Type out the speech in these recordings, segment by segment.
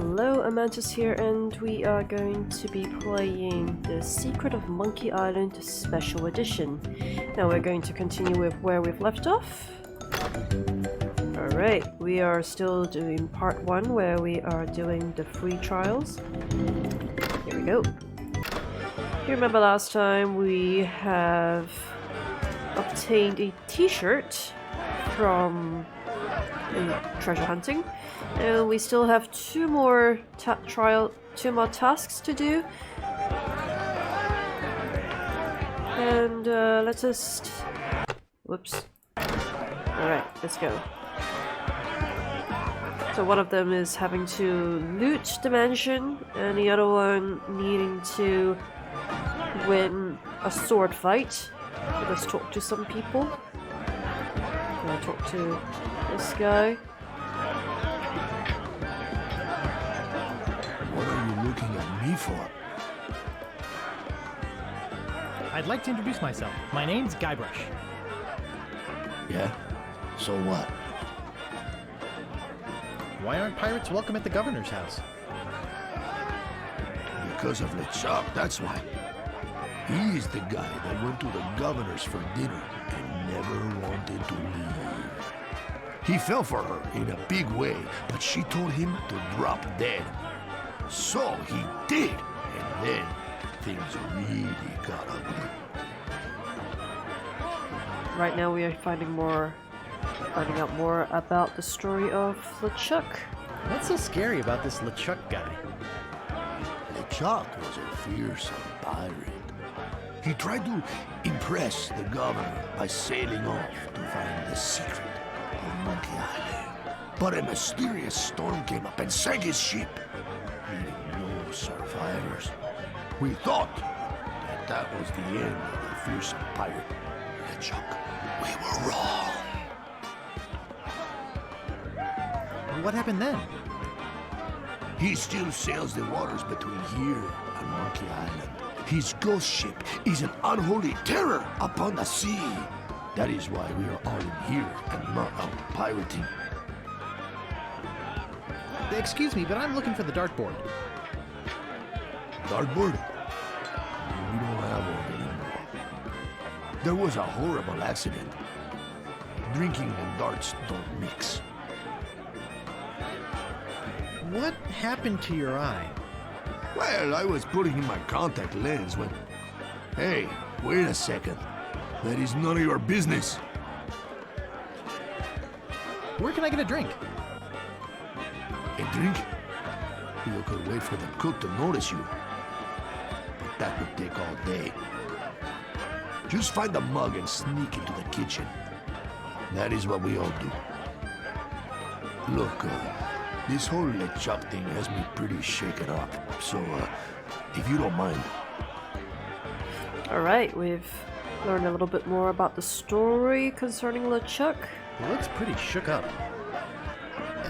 Hello, Amantis here, and we are going to be playing The Secret of Monkey Island Special Edition. Now we're going to continue with where we've left off. Alright, we are still doing part 1 where we are doing the free trials. Here we go. You remember last time we have obtained a t-shirt from treasure hunting. And we still have two more tasks to do. And let's just... Whoops. Alright, let's go. So one of them is having to loot the mansion, and the other one needing to win a sword fight. Let's talk to some people. I'm gonna talk to this guy. What are you looking at me for? I'd like to introduce myself. My name's Guybrush. Yeah? So what? Why aren't pirates welcome at the governor's house? Because of LeChuck, that's why. He's the guy that went to the governor's for dinner and never wanted to leave. He fell for her in a big way, but she told him to drop dead. So he did, and then things really got ugly. Right now we are finding out more about the story of LeChuck. What's so scary about this LeChuck guy? LeChuck was a fearsome pirate. He tried to impress the governor by sailing off to find the secret of Monkey Island. But a mysterious storm came up and sank his ship, leaving no survivors. We thought that was the end of the fearsome pirate, LeChuck. We were wrong. What happened then? He still sails the waters between here and Monkey Island. His ghost ship is an unholy terror upon the sea. That is why we are all in here and not out pirating. Excuse me, but I'm looking for the dartboard. Dartboard? We don't have one anymore. There was a horrible accident. Drinking and darts don't mix. What happened to your eye? Well, I was putting in my contact lens when... Hey, wait a second. That is none of your business. Where can I get a drink? A drink? You could wait for the cook to notice you. But that would take all day. Just find a mug and sneak into the kitchen. That is what we all do. Look, this whole LeChuck thing has me pretty shaken up. So, if you don't mind. Alright, we've learned a little bit more about the story concerning LeChuck. He looks pretty shook up.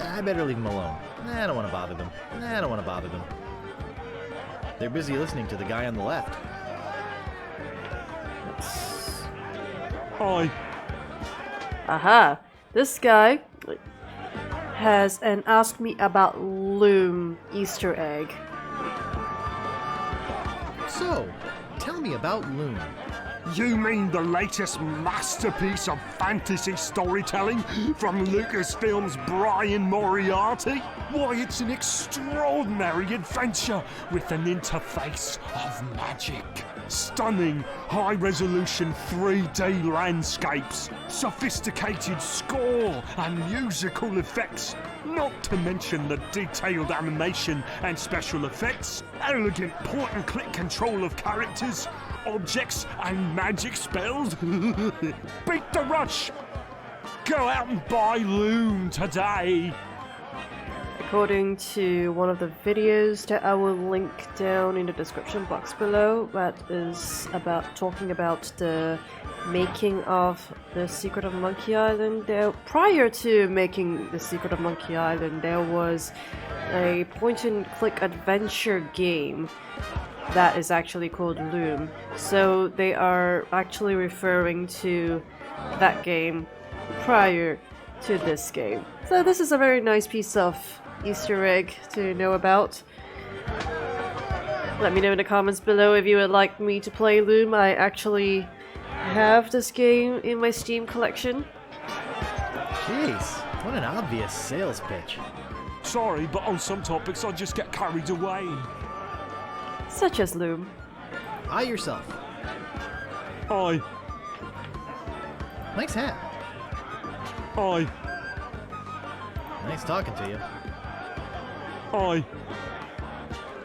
I better leave him alone. I don't want to bother them. They're busy listening to the guy on the left. Hi. Aha! This guy has asked me about LOOM Easter Egg. So, tell me about Loom. You mean the latest masterpiece of fantasy storytelling from Lucasfilm's Brian Moriarty? Why, it's an extraordinary adventure with an interface of magic. Stunning, high-resolution 3D landscapes, sophisticated score and musical effects, not to mention the detailed animation and special effects, elegant point-and-click control of characters, objects and magic spells. Beat the rush! Go out and buy Loom today! According to one of the videos that I will link down in the description box below, that is talking about the making of The Secret of Monkey Island. Prior to making The Secret of Monkey Island, there was a point-and-click adventure game that is actually called Loom. So they are actually referring to that game prior to this game. So this is a very nice piece of Easter egg to know about. Let me know in the comments below if you would like me to play Loom. I actually have this game in my Steam collection. Jeez, what an obvious sales pitch. Sorry, but on some topics I just get carried away. Such as Loom. Eye yourself. Aye, Nice hat. aye, Nice talking to you. aye.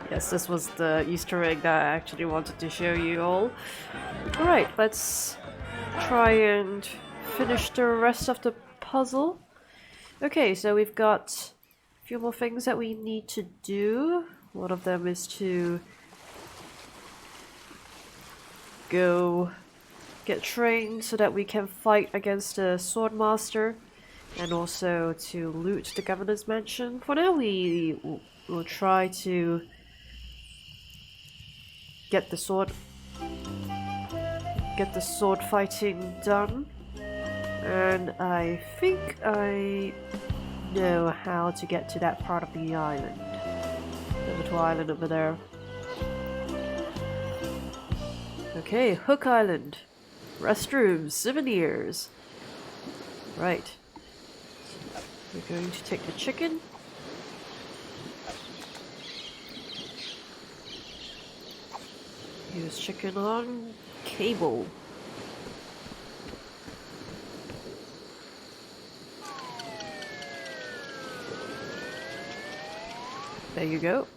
Yes, this was the Easter egg that I actually wanted to show you all. Alright, let's try and finish the rest of the puzzle. Okay, so we've got a few more things that we need to do. One of them is to go get trained so that we can fight against the Swordmaster, and also to loot the governor's mansion. For now, we will try to get the sword fighting done, and I think I know how to get to that part of the island. The little island over there. Okay, Hook Island. Restrooms, souvenirs. Right. We're going to take the chicken. Use chicken on cable. There you go.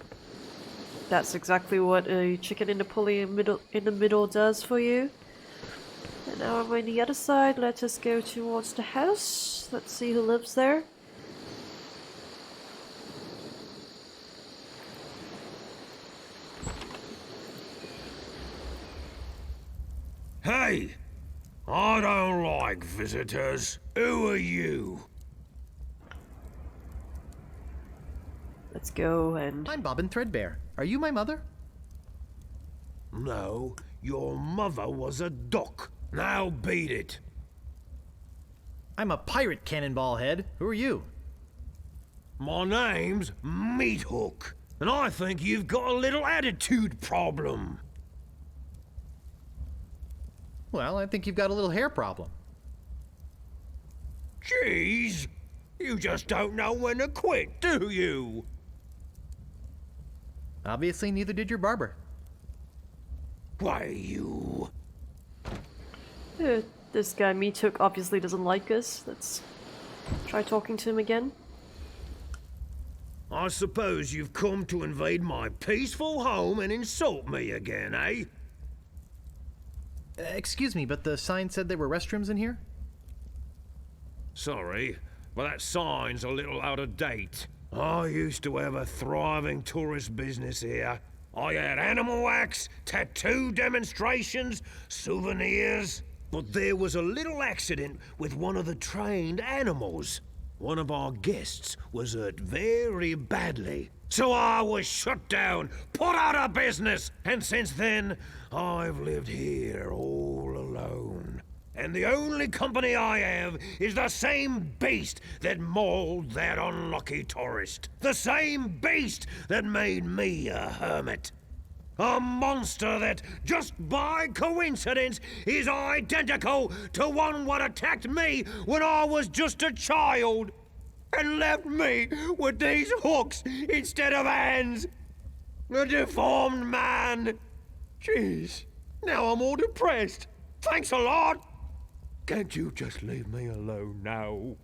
That's exactly what a chicken in the pulley in the middle does for you. And now I'm on the other side. Let us go towards the house. Let's see who lives there. Hey! I don't like visitors. Who are you? Let's go and... I'm Bobbin Threadbare. Are you my mother? No, your mother was a duck. Now beat it. I'm a pirate, Cannonball Head. Who are you? My name's Meathook, and I think you've got a little attitude problem. Well, I think you've got a little hair problem. Jeez, you just don't know when to quit, do you? Obviously, neither did your barber. Why, you... This guy Meathook obviously doesn't like us. Let's try talking to him again. I suppose you've come to invade my peaceful home and insult me again, eh? Excuse me, but the sign said there were restrooms in here? Sorry, but that sign's a little out of date. I used to have a thriving tourist business here. I had animal wax, tattoo demonstrations, souvenirs. But there was a little accident with one of the trained animals. One of our guests was hurt very badly. So I was shut down, put out of business, and since then, I've lived here all alone. And the only company I have is the same beast that mauled that unlucky tourist. The same beast that made me a hermit. A monster that, just by coincidence, is identical to one what attacked me when I was just a child. And left me with these hooks instead of hands. A deformed man. Jeez, now I'm all depressed. Thanks a lot. Can't you just leave me alone now?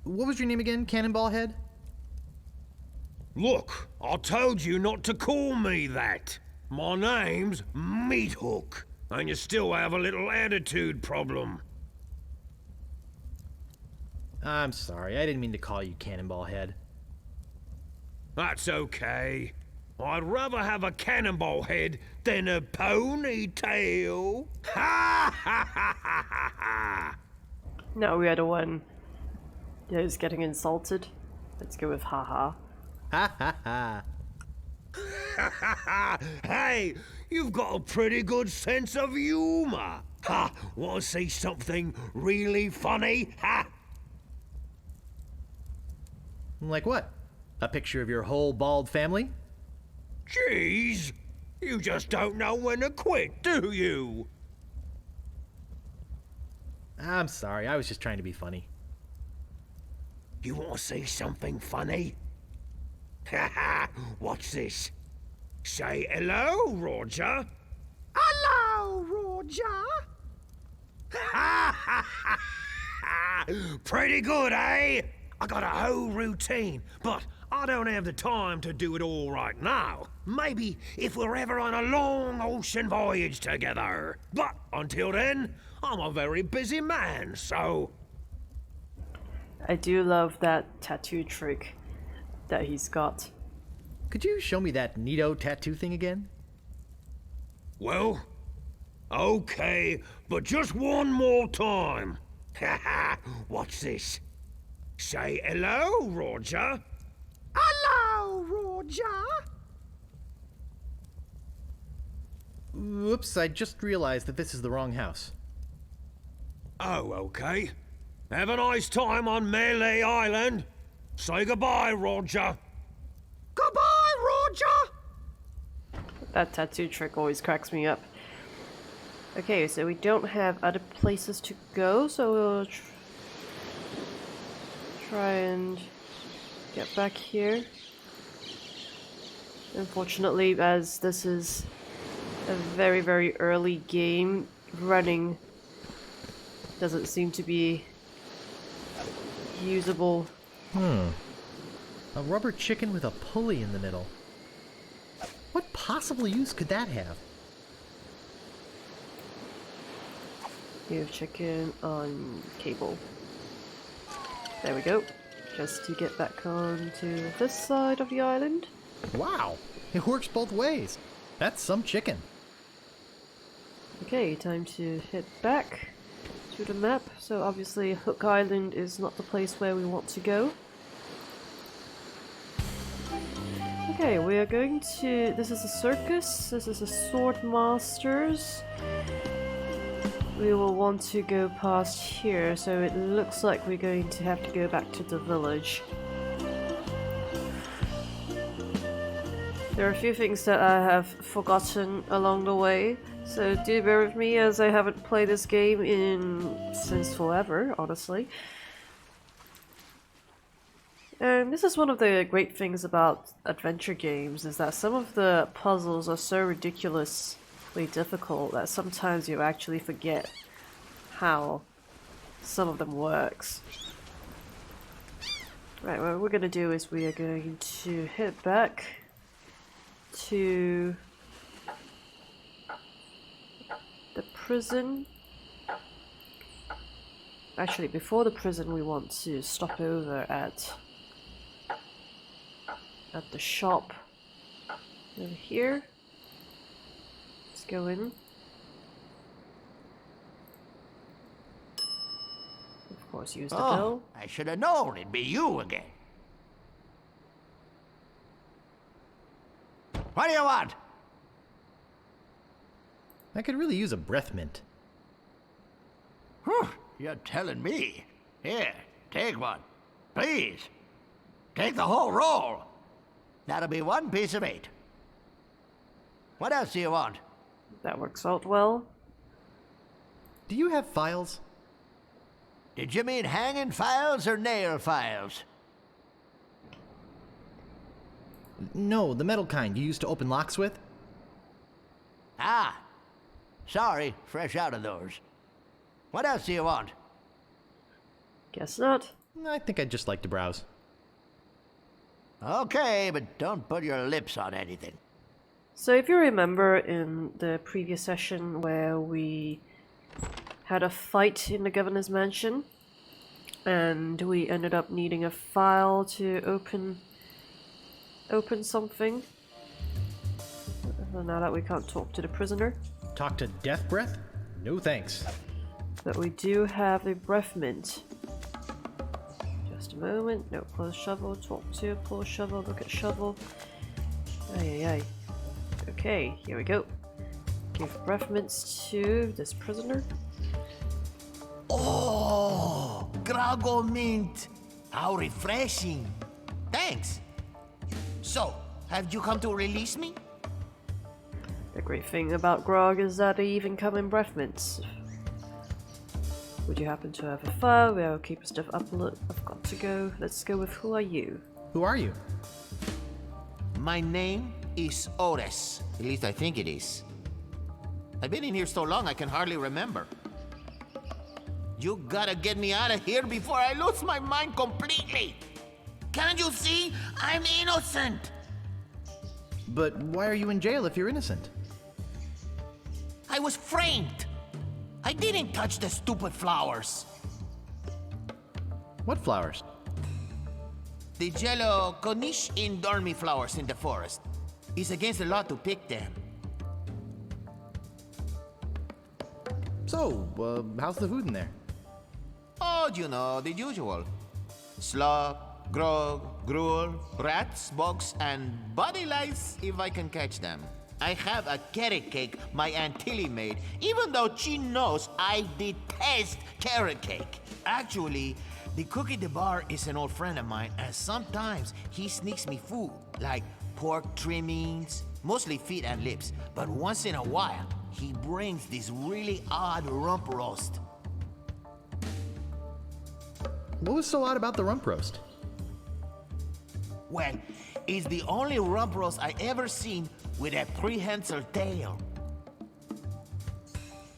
What was your name again, Cannonball Head? Look, I told you not to call me that. My name's Meathook, and you still have a little attitude problem. I'm sorry, I didn't mean to call you Cannonball Head. That's okay. I'd rather have a cannonball head than a ponytail. Ha ha ha ha ha ha! No, we are the one that is getting insulted. Let's go with haha. Ha ha ha. Ha ha ha! Hey, you've got a pretty good sense of humor. Ha! Want to see something really funny? Ha! Like what? A picture of your whole bald family? Jeez, you just don't know when to quit, do you? I'm sorry, I was just trying to be funny. You want to see something funny? Haha, watch this. Say hello, Roger. Hello, Roger. Pretty good, eh? I got a whole routine, but I don't have the time to do it all right now. Maybe if we're ever on a long ocean voyage together. But until then, I'm a very busy man, so... I do love that tattoo trick that he's got. Could you show me that neato tattoo thing again? Well, okay, but just one more time. Haha, watch this. Say hello, Roger. Hello, Roger. Oops, I just realized that this is the wrong house. Oh, okay. Have a nice time on Melee Island. Say goodbye, Roger. Goodbye, Roger. That tattoo trick always cracks me up. Okay, so we don't have other places to go, so we'll try and get back here. Unfortunately, as this is a very, very early game, running doesn't seem to be usable. A rubber chicken with a pulley in the middle. What possible use could that have? You have chicken on cable. There we go. Just to get back on to this side of the island. Wow, it works both ways. That's some chicken. Okay, time to head back to the map. So obviously Hook Island is not the place where we want to go. Okay, we are going to... This is a circus. This is a sword masters. We will want to go past here, so it looks like we're going to have to go back to the village. There are a few things that I have forgotten along the way, so do bear with me as I haven't played this game since forever, honestly. And this is one of the great things about adventure games, is that some of the puzzles are so ridiculously difficult that sometimes you actually forget how some of them works. Right, what we're going to do is we are going to head back to the prison. Actually, before the prison we want to stop over at the shop over here. Let's go in. Of course, use the bell. I should have known it'd be you again. What do you want? I could really use a breath mint. Whew, you're telling me. Here, take one. Please. Take the whole roll. That'll be 1 piece of 8. What else do you want? That works out well. Do you have files? Did you mean hanging files or nail files? No, the metal kind you used to open locks with? Ah. Sorry, fresh out of those. What else do you want? Guess not. I think I'd just like to browse. Okay, but don't put your lips on anything. So if you remember in the previous session where we had a fight in the governor's mansion and we ended up needing a file to open something. Now that we can't talk to the prisoner. Talk to Death Breath? No thanks. But we do have a breath mint. Just a moment. No, close shovel. Talk to, pull shovel, look at shovel. Ay, ay, ay. Okay, here we go. Give breath mints to this prisoner. Oh, Grago mint. How refreshing. thanks. So, have you come to release me? The great thing about grog is that they even come in breath mints. Would you happen to have a fire? We'll keep your stuff up a little. I've got to go. Let's go with who are you? Who are you? My name is Otis. At least I think it is. I've been in here so long I can hardly remember. You gotta get me out of here before I lose my mind completely. Can't you see? I'm innocent. But why are you in jail if you're innocent? I was framed. I didn't touch the stupid flowers. What flowers? The yellow Cornish dormy flowers in the forest. It's against the law to pick them. So, how's the food in there? Oh, you know, the usual. Slop, grog, gruel, rats, bugs, and body lice if I can catch them. I have a carrot cake my Aunt Tilly made, even though she knows I detest carrot cake. Actually, the cook at the bar is an old friend of mine, and sometimes he sneaks me food, like pork trimmings, mostly feet and lips. But once in a while, he brings this really odd rump roast. What was so odd about the rump roast? Well, it's the only rump roast I ever seen with a prehensile tail.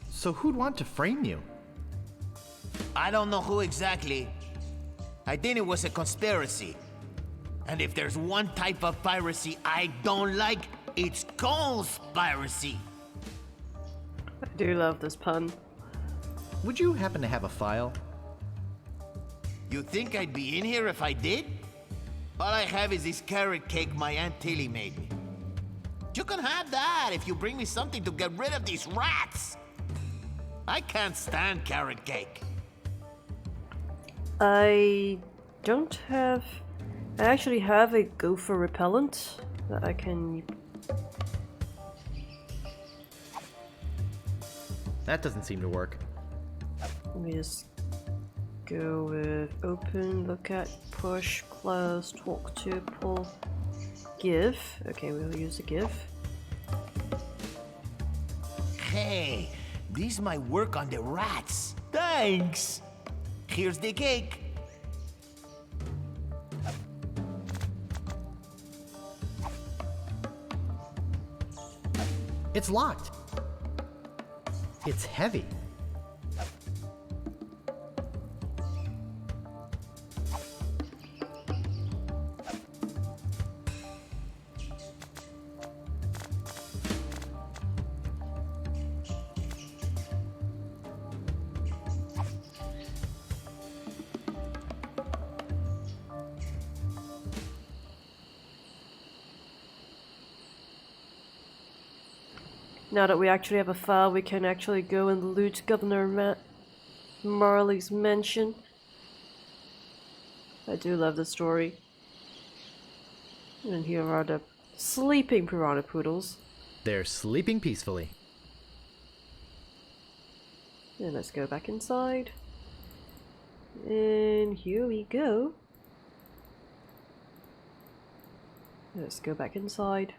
So who'd want to frame you? I don't know who exactly. I think it was a conspiracy. And if there's one type of piracy I don't like, it's conspiracy. I do love this pun. Would you happen to have a file? You think I'd be in here if I did? All I have is this carrot cake my Aunt Tilly made me. You can have that if you bring me something to get rid of these rats. I can't stand carrot cake. I don't have... I actually have a gopher repellent that I can... That doesn't seem to work. Let me just go with open, look at, push, close, talk to, pull, give. Okay, we'll use a give. Hey, this might work on the rats. Thanks. Here's the cake. It's locked. It's heavy. Now that we actually have a file, we can actually go and loot Governor Marley's mansion. I do love this story. And here are the sleeping piranha poodles. They're sleeping peacefully. And let's go back inside. And here we go. Let's go back inside.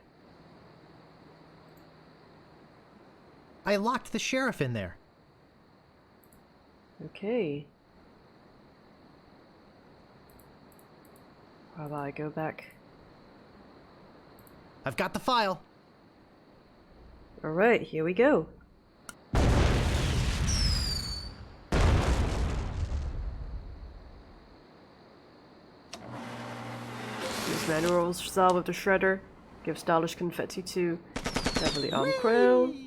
I locked the sheriff in there. Okay. How about I go back? I've got the file. Alright, here we go. Use manual style with the shredder. Give stylish confetti to heavily armed crown.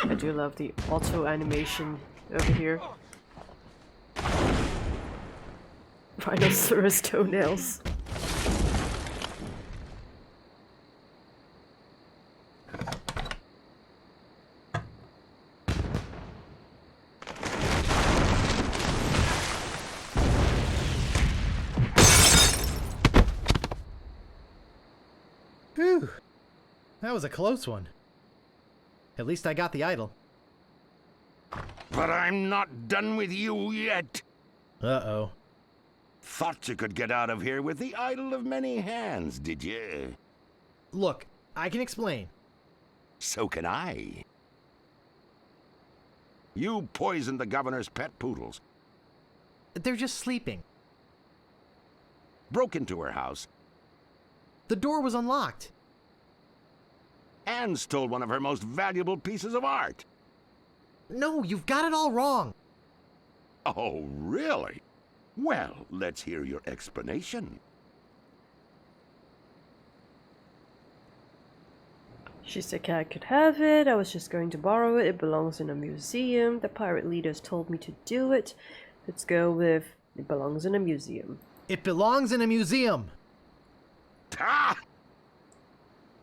I do love the auto animation over here. Rhinoceros toenails. Whew. That was a close one. At least I got the idol. But I'm not done with you yet. Uh-oh. Thought you could get out of here with the idol of many hands, did you? Look, I can explain. So can I. You poisoned the governor's pet poodles, They're just sleeping. broke into her house, The door was unlocked. and stole one of her most valuable pieces of art. No, you've got it all wrong. Oh, really? Well, let's hear your explanation. She said I could have it, I was just going to borrow it, it belongs in a museum, the pirate leaders told me to do it. Let's go with, it belongs in a museum. It belongs in a museum. Ah!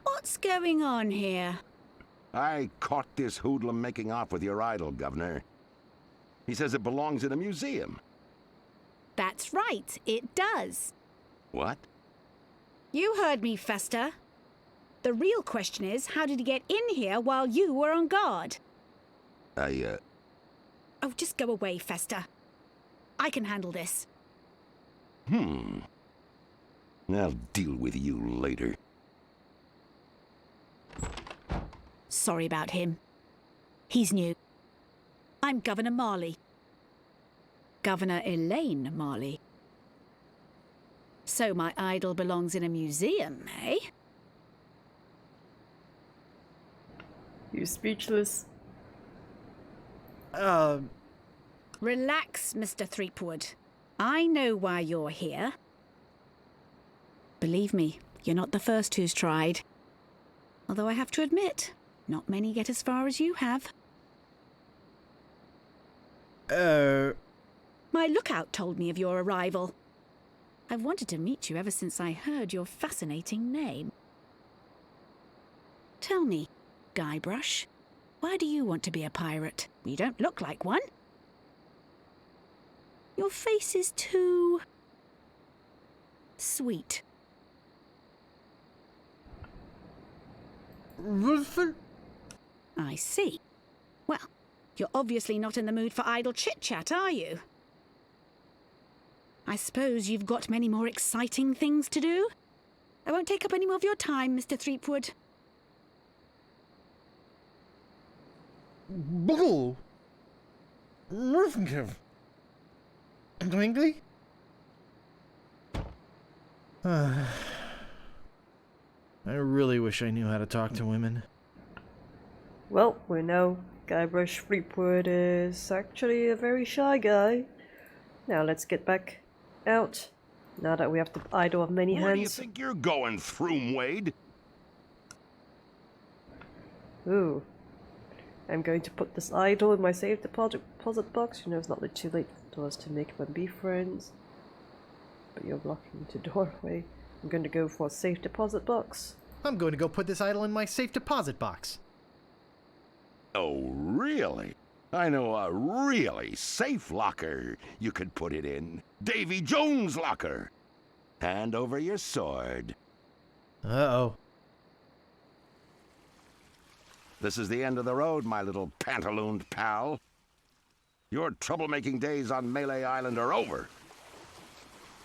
What's going on here? I caught this hoodlum making off with your idol, Governor. He says it belongs in a museum. That's right, it does. What? You heard me, Fester. The real question is, how did he get in here while you were on guard? Oh, just go away, Fester. I can handle this. I'll deal with you later. Sorry about him. He's new. I'm Governor Marley. Governor Elaine Marley. So my idol belongs in a museum, eh? You speechless? Relax, Mr. Threepwood. I know why you're here. Believe me, you're not the first who's tried. Although I have to admit, not many get as far as you have. My lookout told me of your arrival. I've wanted to meet you ever since I heard your fascinating name. Tell me, Guybrush, why do you want to be a pirate? You don't look like one. Your face is too sweet. I see. Well, you're obviously not in the mood for idle chit-chat, are you? I suppose you've got many more exciting things to do? I won't take up any more of your time, Mr. Threepwood. Bull. Twinkley? I really wish I knew how to talk to women. Well, we know Guybrush Threepwood is actually a very shy guy. Now let's get back out. Now that we have the idol of many Where do you hands. think you're going, Throom Wade? Ooh. I'm going to put this idol in my safe deposit box. You know it's not too late for us to make and be friends. But you're blocking the doorway. I'm going to go for a safe deposit box. I'm going to go put this idol in my safe deposit box. Oh, really? I know a really safe locker you could put it in. Davy Jones' locker. Hand over your sword. Uh-oh. This is the end of the road, my little pantalooned pal. Your troublemaking days on Melee Island are over.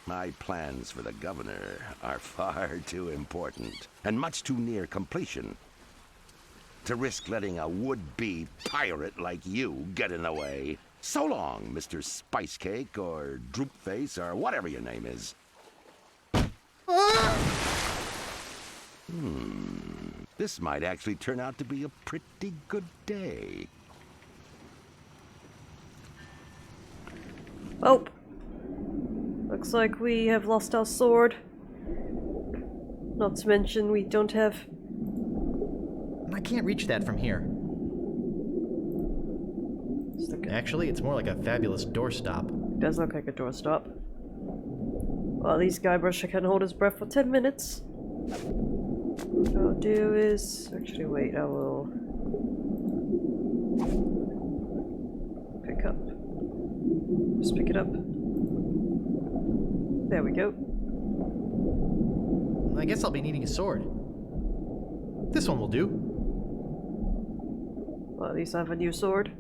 My plans for the governor are far too important and much too near completion to risk letting a would-be pirate like you get in the way. So long, Mr. Spicecake or Droopface or whatever your name is. This might actually turn out to be a pretty good day. Oh! Looks like we have lost our sword. Not to mention we don't have... I can't reach that from here. Actually, it's more like a fabulous doorstop. Does look like a doorstop. Well, at least Guybrush can hold his breath for 10 minutes. What I'll do is... Actually, wait, I will... pick up. Just pick it up. There we go. I guess I'll be needing a sword. This one will do. Well, at least I have a new sword.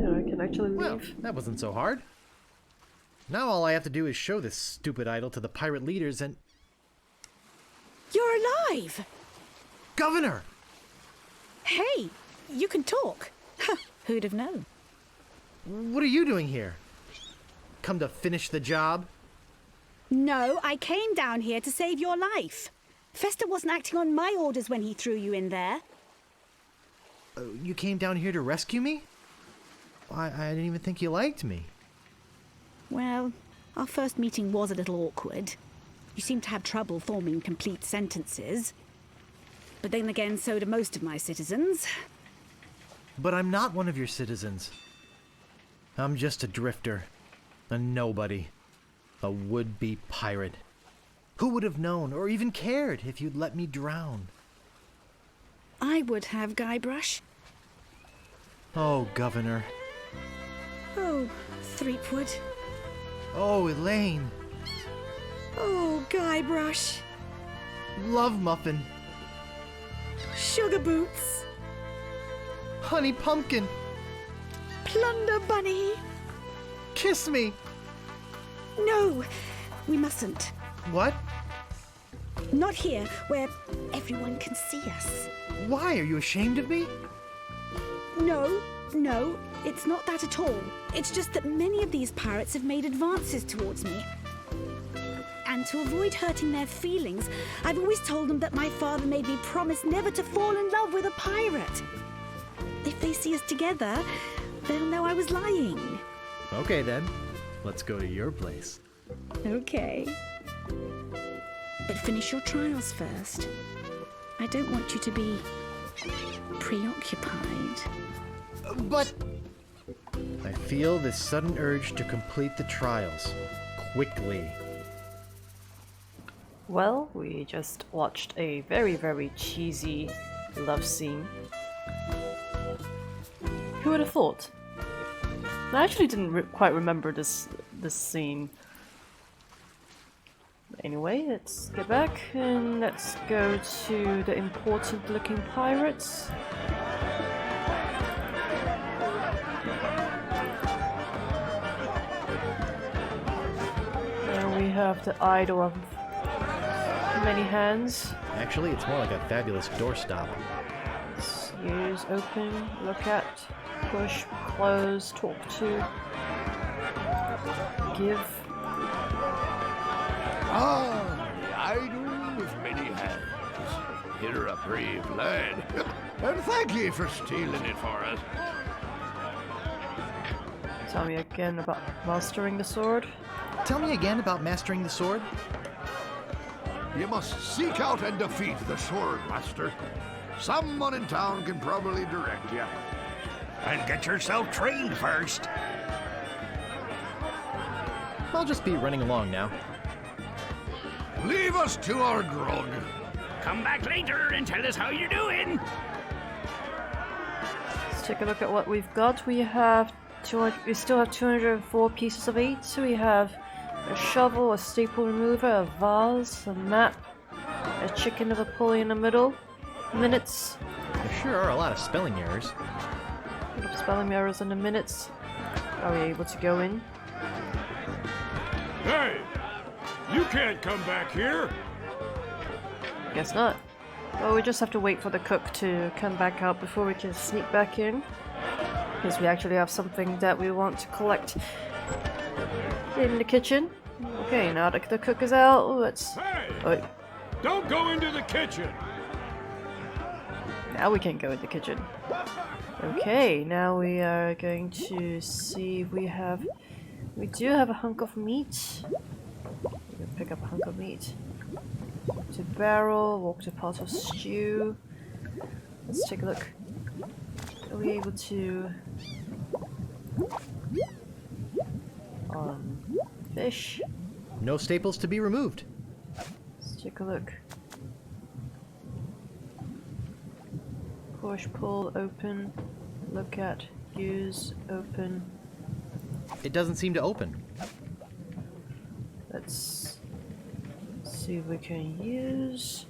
Yeah, I can actually leave. Well, that wasn't so hard. Now all I have to do is show this stupid idol to the pirate leaders and... You're alive! Governor! Hey, you can talk. Who'd have known? What are you doing here? Come to finish the job? No, I came down here to save your life. Fester wasn't acting on my orders when he threw you in there. You came down here to rescue me? I didn't even think you liked me. Well, our first meeting was a little awkward. You seem to have trouble forming complete sentences. But then again, so do most of my citizens. But I'm not one of your citizens. I'm just a drifter. A nobody. A would-be pirate. Who would have known or even cared if you'd let me drown? I would have, Guybrush. Oh, Governor. Oh, Threepwood. Oh, Elaine. Oh, Guybrush. Love Muffin. Sugar Boots. Honey Pumpkin. Plunder Bunny. Kiss me. No, we mustn't. What? Not here, where everyone can see us. Why? Are you ashamed of me? No, it's not that at all. It's just that many of these pirates have made advances towards me. And to avoid hurting their feelings, I've always told them that my father made me promise never to fall in love with a pirate. If they see us together, they'll know I was lying. Okay then, let's go to your place. Okay. But finish your trials first. I don't want you to be preoccupied. But... I feel this sudden urge to complete the trials. Quickly. Well, we just watched a very, very cheesy love scene. Who would have thought? I actually didn't quite remember this scene. Anyway, let's get back and let's go to the important looking pirates. And we have the idol of many hands. Actually, it's more like a fabulous doorstop. Let's use open, look at, push, close, talk to, give. Ah, the idol with many hands. You're a brave lad. And thank you for stealing it for us. Tell me again about mastering the sword. Tell me again about mastering the sword. You must seek out and defeat the sword master. Someone in town can probably direct you. And get yourself trained first. I'll just be running along now. Leave us to our grog. Come back later and tell us how you're doing. Let's take a look at what we've got. We still have 204 pieces of each. We have a shovel, a staple remover, a vase, a map, a chicken with a pulley in the middle, minutes. There sure are a lot of spelling errors. A lot of spelling errors in the minutes. Are we able to go in? Hey, you can't come back here. Guess not. Well, we just have to wait for the cook to come back out before we can sneak back in. Because we actually have something that we want to collect in the kitchen. Okay, now that the cook is out, let's... Hey! Wait, Don't go into the kitchen. now we can go in the kitchen. Okay, now we are going to see if we have... We do have a hunk of meat. We can pick up a hunk of meat. To barrel, walk to pot of stew. Let's take a look. Are we able to... fish? No staples to be removed. Let's take a look. Push, pull, open, look at, use, open. It doesn't seem to open. Let's see if we can use.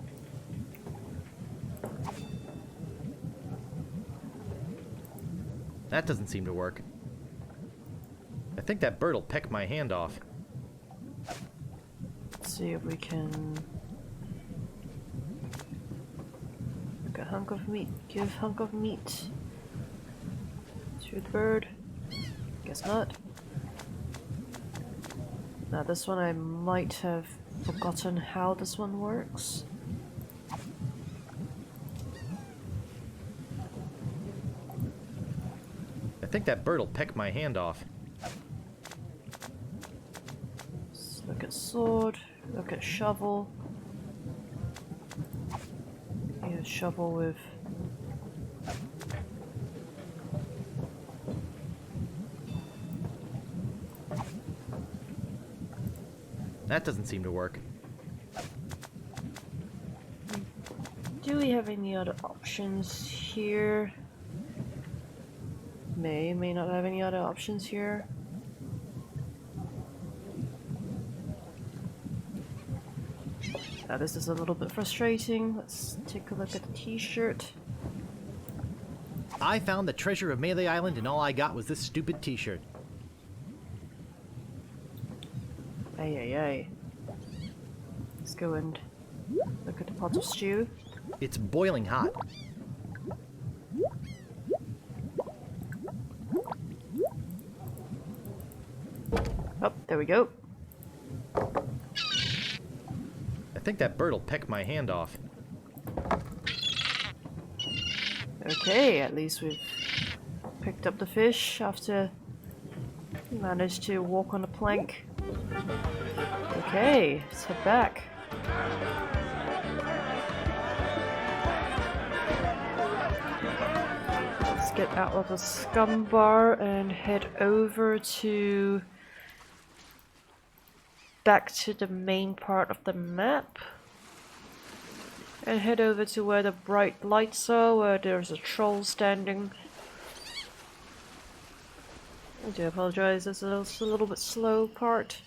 That doesn't seem to work. I think that bird'll peck my hand off. Let's see if we can... Look, a hunk of meat. Give hunk of meat to the bird. Guess not. Now this one I might have forgotten how this one works. I think that bird'll peck my hand off. Let's look at sword, look at shovel. Yeah, shovel with... That doesn't seem to work. Do we have any other options here? May not have any other options here. Now this is a little bit frustrating. Let's take a look at the t-shirt. I found the treasure of Melee Island and all I got was this stupid t-shirt. Ay ay ay. Let's go and look at the pot of stew. It's boiling hot. Oh, there we go. I think that bird'll peck my hand off. Okay, at least we've picked up the fish after we managed to walk on a plank. Okay, let's head back. Let's get out of the scum bar and head over to... back to the main part of the map. And head over to where the bright lights are, where there's a troll standing. I do apologize, it's a little bit slow part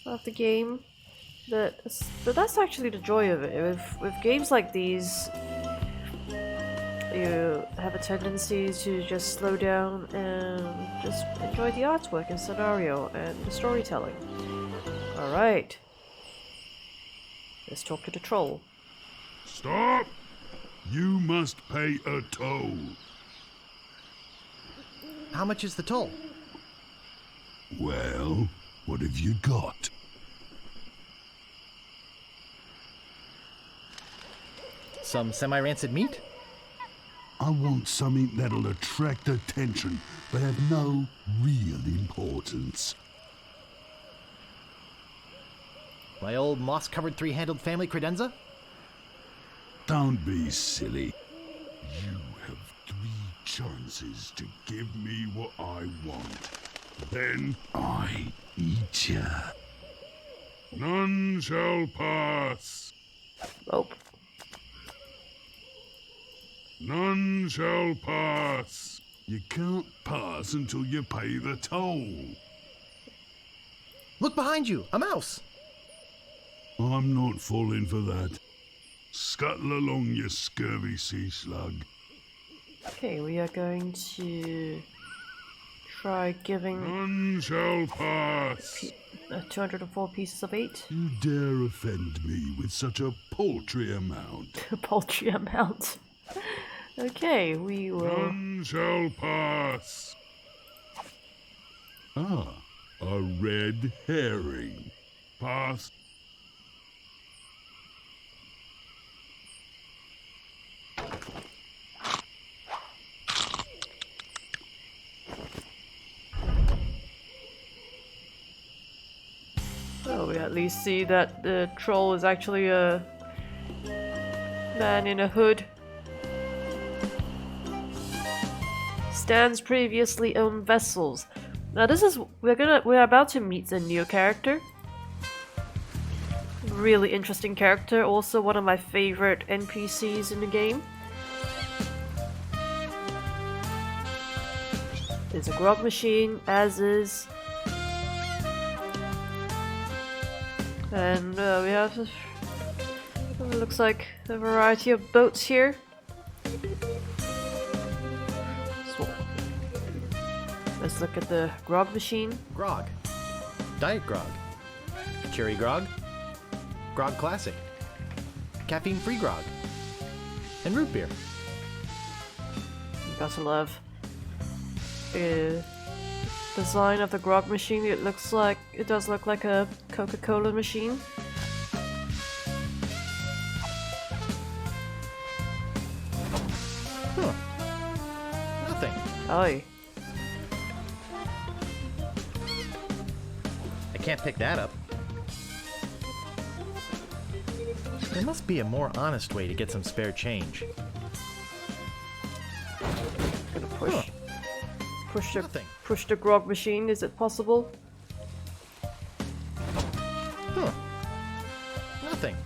of the game. But that's actually the joy of it. With games like these, you have a tendency to just slow down and just enjoy the artwork and scenario and the storytelling. Alright. Let's talk to the troll. Stop! You must pay a toll. How much is the toll? Well, what have you got? Some semi-rancid meat? I want something that'll attract attention, but have no real importance. My old moss-covered three-handled family credenza? Don't be silly. You have 3 chances to give me what I want. Then I eat ya. None shall pass. Oh. None shall pass. You can't pass until you pay the toll. Look behind you! A mouse! I'm not falling for that. Scuttle along, you scurvy sea slug. Okay, we are going to try giving None shall pass. 204 pieces of 8. You dare offend me with such a paltry amount. A paltry amount. Okay, we will... None shall pass. Ah, a red herring. Pass. Oh, we at least see that the troll is actually a man in a hood. Stands previously owned vessels. Now this is we're about to meet a new character. Really interesting character, also one of my favorite NPCs in the game. It's a grog machine, as is. And we have, it looks like a variety of boats here. Let's Let's look at the grog machine. Grog. Diet grog. Cherry grog. Grog classic. Caffeine-free grog. And root beer. Gotta love the design of the grog machine. It does look like a Coca-Cola machine. Huh. Nothing. Oh. I can't pick that up. There must be a more honest way to get some spare change. Gonna push. Huh. Nothing. Push the grog machine. Is it possible? Huh. Nothing.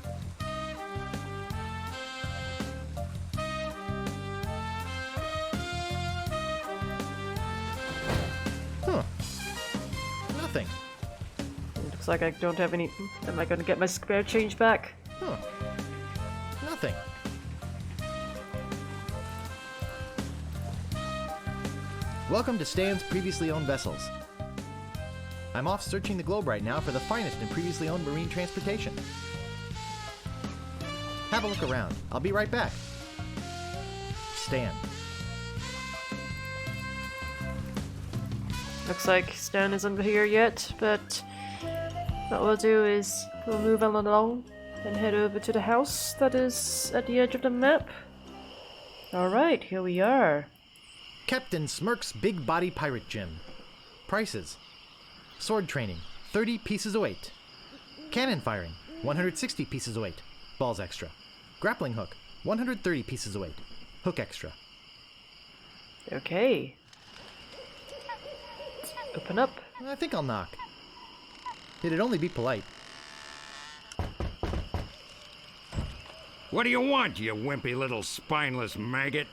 Huh. Nothing. Looks like I don't have any. Am I gonna get my spare change back? Huh. Nothing. Welcome to Stan's Previously Owned Vessels. I'm off searching the globe right now for the finest in previously owned marine transportation. Have a look around. I'll be right back. Stan. Looks like Stan isn't here yet, but what we'll do is we'll move on along and head over to the house that is at the edge of the map. Alright, here we are. Captain Smirk's Big Body Pirate Gym. Prices. Sword training, 30 pieces of weight. Cannon firing, 160 pieces of weight. Balls extra. Grappling hook, 130 pieces of weight. Hook extra. Okay. Let's open up. I think I'll knock. It'd only be polite. What do you want, you wimpy little spineless maggot?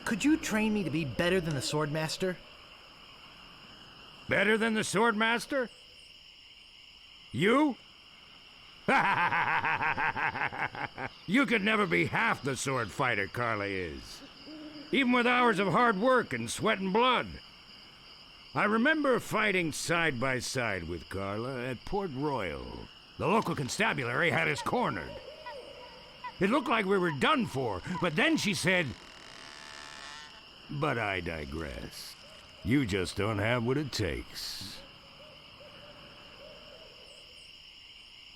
Could you train me to be better than the Swordmaster? Better than the Swordmaster? You? You could never be half the sword fighter Carla is. Even with hours of hard work and sweat and blood. I remember fighting side by side with Carla at Port Royal. The local constabulary had us cornered. It looked like we were done for, but then she said, "But I digress. You just don't have what it takes."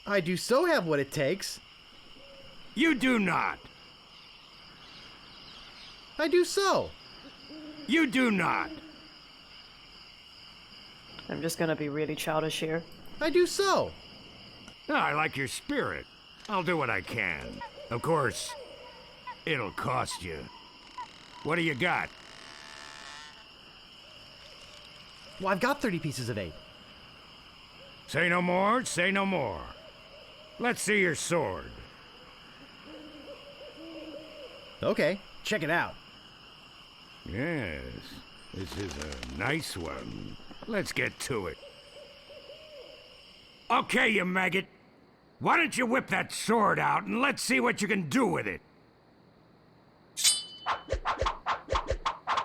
I do so have what it takes. You do not. I do so. You do not. I'm just gonna be really childish here. I do so. I like your spirit. I'll do what I can. Of course, it'll cost you. What do you got? Well, I've got 30 pieces of 8. Say no more, say no more. Let's see your sword. Okay, check it out. Yes, this is a nice one. Let's get to it. Okay, you maggot. Why don't you whip that sword out and let's see what you can do with it?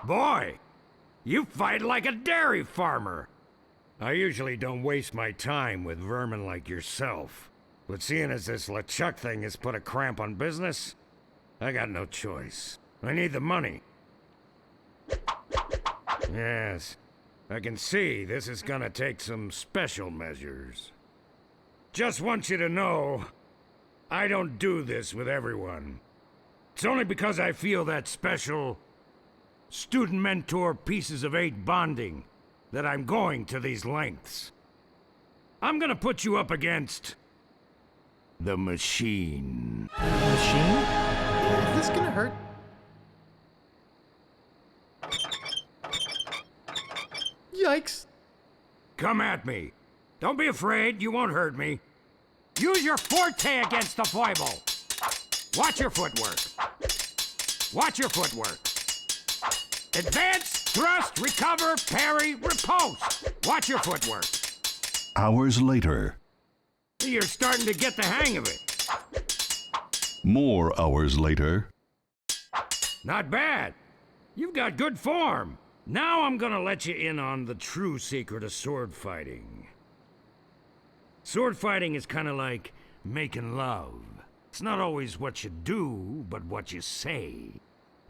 Boy, you fight like a dairy farmer. I usually don't waste my time with vermin like yourself. But seeing as this LeChuck thing has put a cramp on business, I got no choice. I need the money. Yes, I can see this is gonna take some special measures. Just want you to know, I don't do this with everyone. It's only because I feel that special student-mentor pieces of 8 bonding that I'm going to these lengths. I'm gonna put you up against the machine. Machine? Is this gonna hurt? Yikes. Come at me. Don't be afraid, you won't hurt me. Use your forte against the foible. Watch your footwork. Watch your footwork. Advance, thrust, recover, parry, riposte. Watch your footwork. Hours later. You're starting to get the hang of it. More hours later. Not bad. You've got good form. Now I'm gonna let you in on the true secret of sword fighting. Sword fighting is kind of like making love. It's not always what you do, but what you say.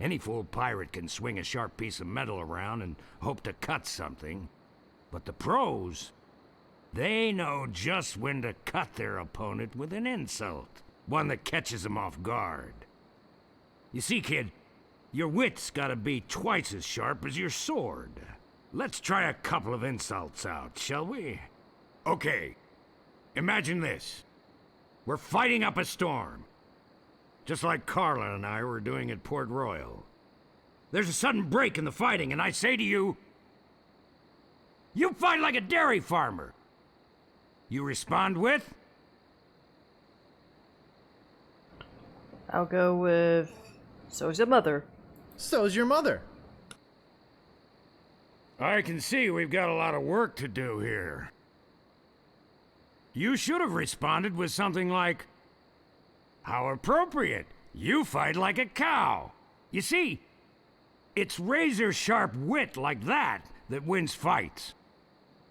Any fool pirate can swing a sharp piece of metal around and hope to cut something. But the pros, they know just when to cut their opponent with an insult. One that catches them off guard. You see, kid, your wit's gotta be twice as sharp as your sword. Let's try a couple of insults out, shall we? Okay, imagine this. We're fighting up a storm. Just like Carla and I were doing at Port Royal. There's a sudden break in the fighting, and I say to you, you fight like a dairy farmer. You respond with? I'll go with... So's your mother. So's your mother. I can see we've got a lot of work to do here. You should have responded with something like, how appropriate. You fight like a cow. You see, it's razor-sharp wit like that that wins fights.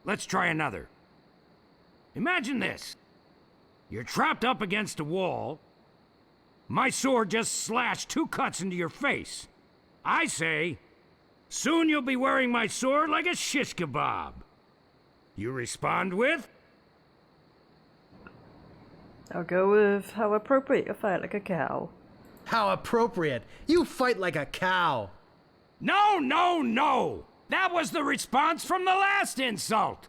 Let's try another. Imagine this. You're trapped up against a wall. My sword just slashed 2 cuts into your face. I say, soon you'll be wearing my sword like a shish kebab. You respond with? I'll go with how appropriate you fight like a cow. How appropriate. You fight like a cow. No, no, no! That was the response from the last insult!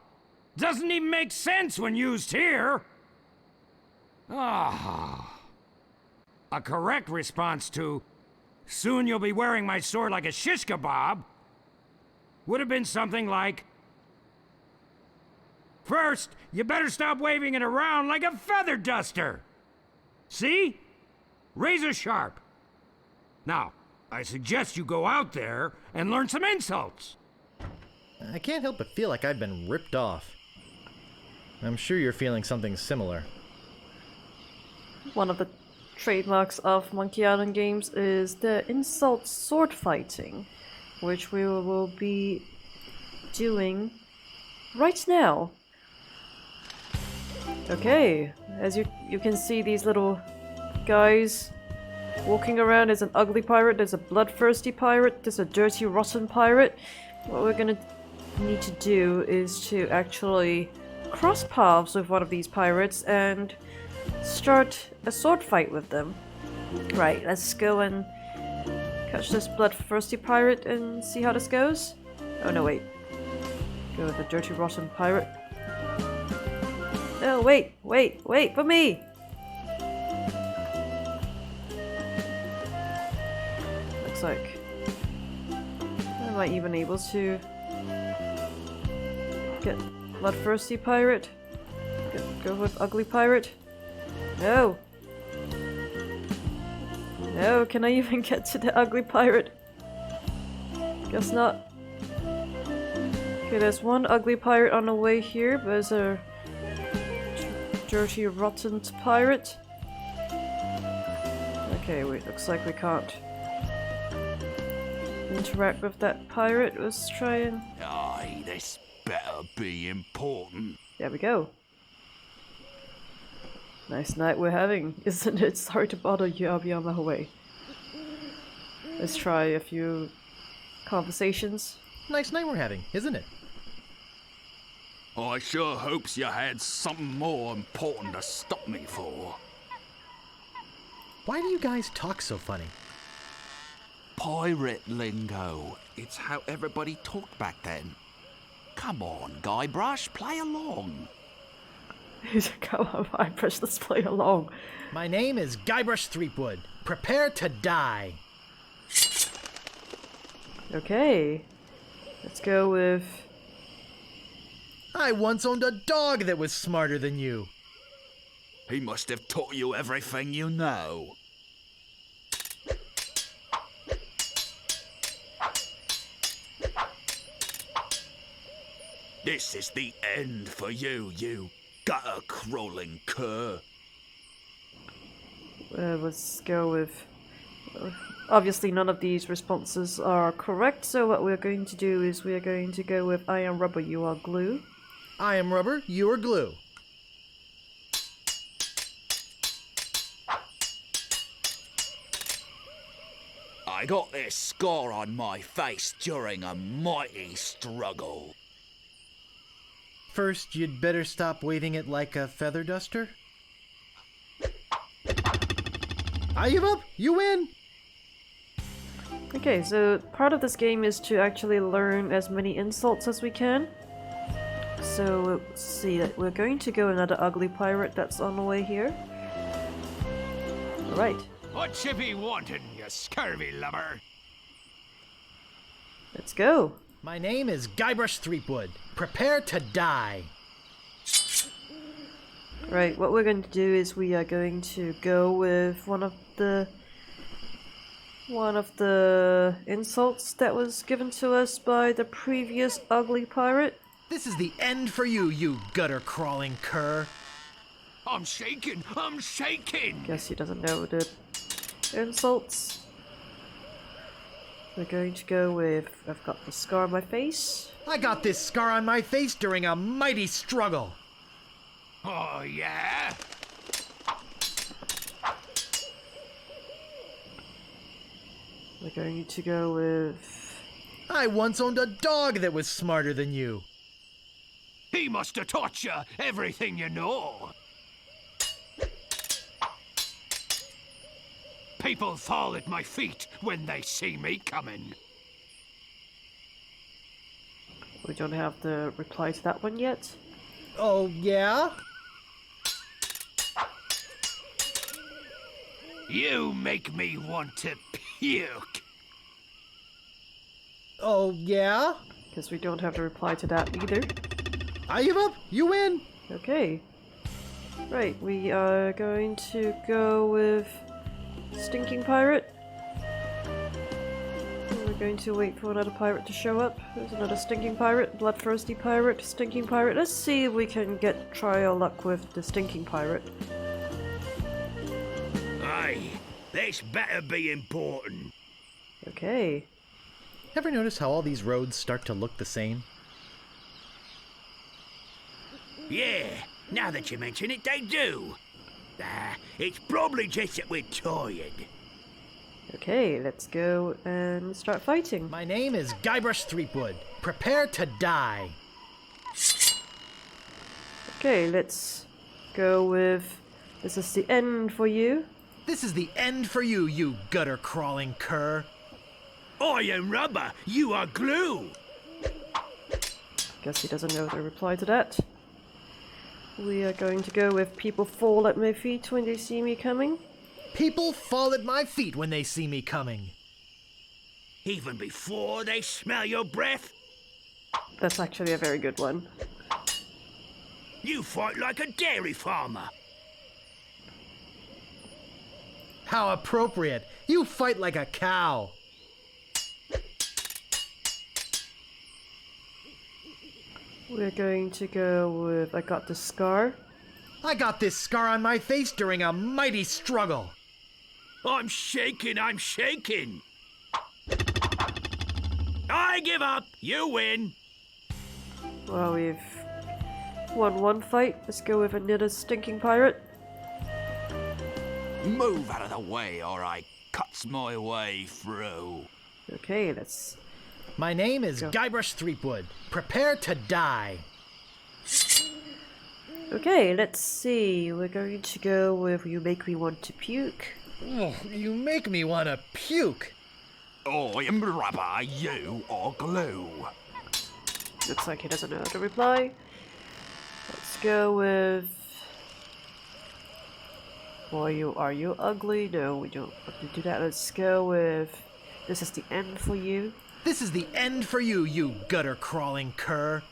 Doesn't even make sense when used here! Ah. A correct response to, soon you'll be wearing my sword like a shish kebab, would have been something like, first, you better stop waving it around like a feather duster! See? Razor sharp. Now, I suggest you go out there and learn some insults. I can't help but feel like I've been ripped off. I'm sure you're feeling something similar. One of the trademarks of Monkey Island games is the insult sword fighting, which we will be doing right now. Okay, as you can see these little guys walking around. There's an ugly pirate, there's a bloodthirsty pirate, there's a dirty rotten pirate. What we're gonna need to do is to actually cross paths with one of these pirates and start a sword fight with them. Right, let's go and catch this bloodthirsty pirate and see how this goes. Oh no, wait. Go with the dirty rotten pirate. No, wait for me! Looks like am I even able to get bloodthirsty pirate? Go with ugly pirate? No! No, can I even get to the ugly pirate? Guess not. Okay, there's one ugly pirate on the way here, but there's a dirty, rotten pirate. Okay, wait, looks like we can't interact with that pirate. Let's try and... Aye, this better be important. There we go. Nice night we're having, isn't it? Sorry to bother you, I'll be on my way. Let's try a few conversations. Nice night we're having, isn't it? I sure hopes you had something more important to stop me for. Why do you guys talk so funny? Pirate lingo. It's how everybody talked back then. Come on, Guybrush, play along. Come on, I press let's play along. My name is Guybrush Threepwood. Prepare to die. Okay. Let's go with... I once owned a dog that was smarter than you. He must have taught you everything you know. This is the end for you, you gutter-crawling cur. Let's go with... Obviously none of these responses are correct, so what we're going to do is we're going to go with I am rubber, you are glue. I am rubber, you are glue. I got this scar on my face during a mighty struggle. First, you'd better stop waving it like a feather duster. I give up! You win! Okay, so part of this game is to actually learn as many insults as we can. So let's see, we're going to go another ugly pirate that's on the way here. Alright, What you be wanting, you scurvy lubber? let's go. My name is Guybrush Threepwood. Prepare to die. Right, what we're going to do is we are going to go with one of the insults that was given to us by the previous ugly pirate. This is the end for you, you gutter-crawling cur. I'm shaking! I'm shaking! Guess he doesn't know the insults. We're going to go with I've got the scar on my face. I got this scar on my face during a mighty struggle. Oh, yeah? We're going to go with I once owned a dog that was smarter than you. He must have taught you everything you know. People fall at my feet when they see me coming. we don't have the reply to that one yet. Oh, yeah? You make me want to puke. Oh, yeah? Because we don't have the reply to that either. I give up. You win. Okay. Right, we are going to go with Stinking Pirate. We're going to wait for another pirate to show up. There's another Stinking Pirate, Bloodthirsty Pirate, Stinking Pirate. Let's see if we can try our luck with the Stinking Pirate. Aye, this better be important. Okay. Ever notice how all these roads start to look the same? Yeah, now that you mention it, they do. It's probably just that we're tired. Okay, let's go and start fighting. My name is Guybrush Threepwood. Prepare to die. Okay, let's go with this is the end for you. This is the end for you, you gutter-crawling cur. I am rubber, you are glue. Guess he doesn't know the reply to that. We are going to go with people fall at my feet when they see me coming. People fall at my feet when they see me coming. Even before they smell your breath, That's actually a very good one. you fight like a dairy farmer. How appropriate. You fight like a cow. We're going to go with I got the scar. I got this scar on my face during a mighty struggle. I'm shaking, I'm shaking. I give up, you win. Well, we've won one fight. Let's go with another Stinking Pirate. Move out of the way or I cuts my way through. Okay, let's... My name is Go. Guybrush Threepwood. Prepare to die. Okay, let's see. We're going to go with You Make Me Want to Puke. Oh, you make me want to puke. I am rubber, you are glue. Looks like he doesn't know how to reply. Let's go with... Boy, are you ugly? No, we don't want to do that. Let's go with... This is the end for you. This is the end for you, you gutter-crawling cur.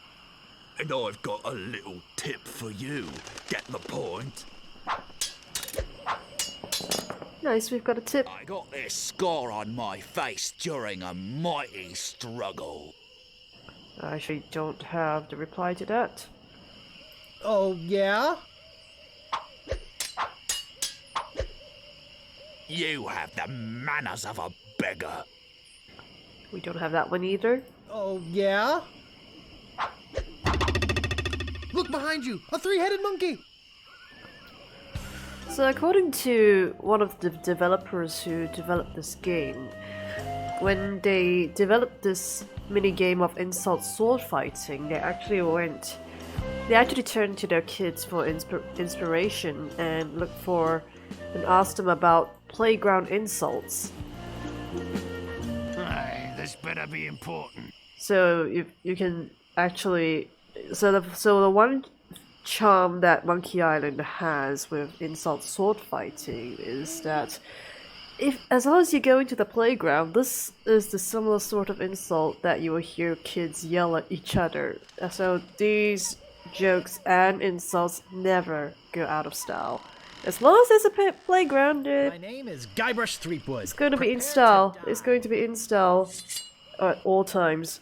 And I've got a little tip for you. Get the point? Nice, we've got a tip. I got this scar on my face during a mighty struggle. I actually don't have the reply to that. Oh, yeah? You have the manners of a beggar. We don't have that one either. Oh, yeah? Look behind you! A three-headed monkey! So according to one of the developers who developed this game, when they developed this mini game of insult sword fighting, they actually turned to their kids for inspiration and looked for and asked them about playground insults. Aye, this better be important. So you can actually so the one charm that Monkey Island has with insult sword fighting is that as long as you go into the playground, this is the similar sort of insult that you will hear kids yell at each other. So these jokes and insults never go out of style. As long as there's a playground, My name is Guybrush Threepwood. it's going to be in style. It's going to be in style at all times.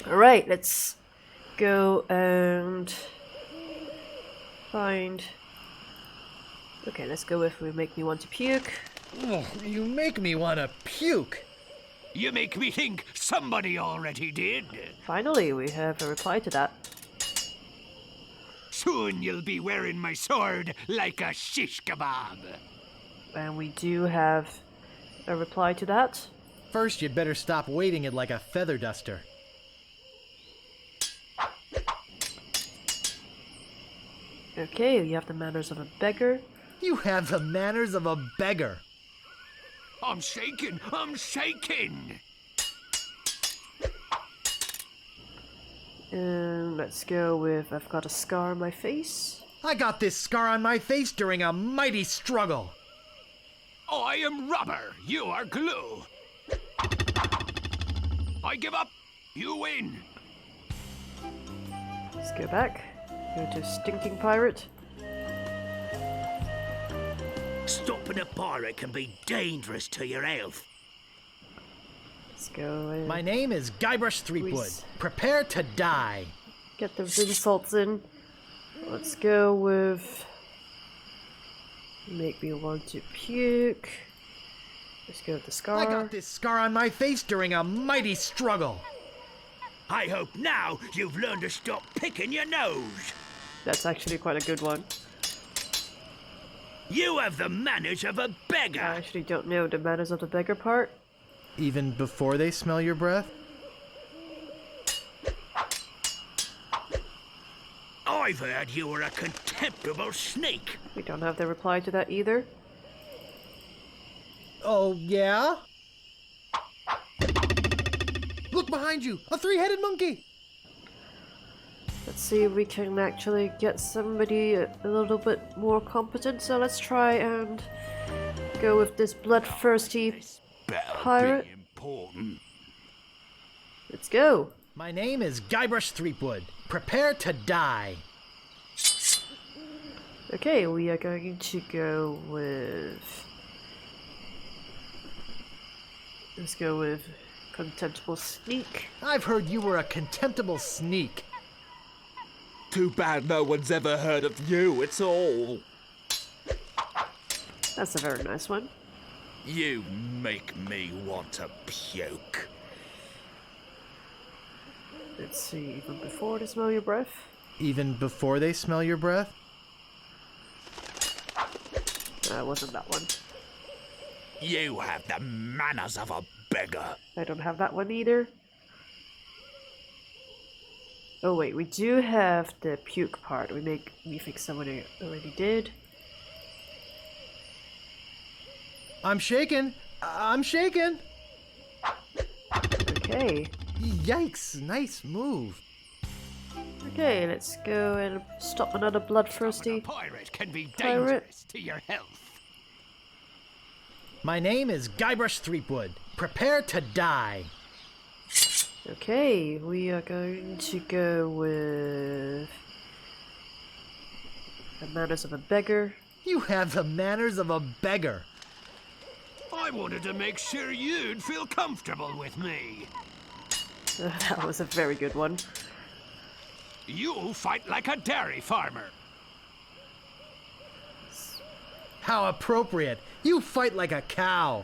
Alright, let's go and find... Okay, let's go with "We Make Me Want to Puke." Oh, you make me want to puke. You make me think somebody already did. Finally, we have a reply to that. Soon you'll be wearing my sword like a shish kebab. And we do have a reply to that. First, you'd better stop waving it like a feather duster. Okay, you have the manners of a beggar. You have the manners of a beggar. I'm shaking! I'm shaking! And let's go with "I've got a scar on my face." I got this scar on my face during a mighty struggle. I am rubber, you are glue. I give up, you win. Let's go back. Go to Stinking Pirate. Stopping a pirate can be dangerous to your health. Let's go and My name is Guybrush Threepwood. Prepare to die. get those insults in. Let's go with "Make Me Want to Puke." Let's go with the scar. I got this scar on my face during a mighty struggle. I hope now you've learned to stop picking your nose. That's actually quite a good one. You have the manners of a I beggar. actually don't know the manners of the beggar part. Even before they smell your breath? I've heard you were a contemptible sneak. We don't have the reply to that either. Oh, yeah? Look behind you! A three-headed monkey! Let's see if we can actually get somebody a little bit more competent. So let's try and go with this bloodthirsty pirate. Important. Let's go. My name is Guybrush Threepwood. Prepare to die. Okay, we are going to go with... Let's go with Contemptible Sneak. I've heard you were a contemptible sneak. Too bad no one's ever heard of you at all. That's a very nice one. You make me want to puke. Let's see, even before they smell your breath. Even before they smell your breath? That wasn't that one. You have the manners of a beggar. I don't have that one either. Oh wait, we do have the puke part. We think someone already did. I'm shaken. I'm shaken. Okay. Yikes, nice move. Okay, let's go and stop another bloodthirsty A pirate can be pirate. dangerous to your health. My name is Guybrush Threepwood. Prepare to die. Okay, we are going to go with the manners of a beggar. You have the manners of a beggar. I wanted to make sure you'd feel comfortable with me. That was a very good one. You fight like a dairy farmer. How appropriate. You fight like a cow.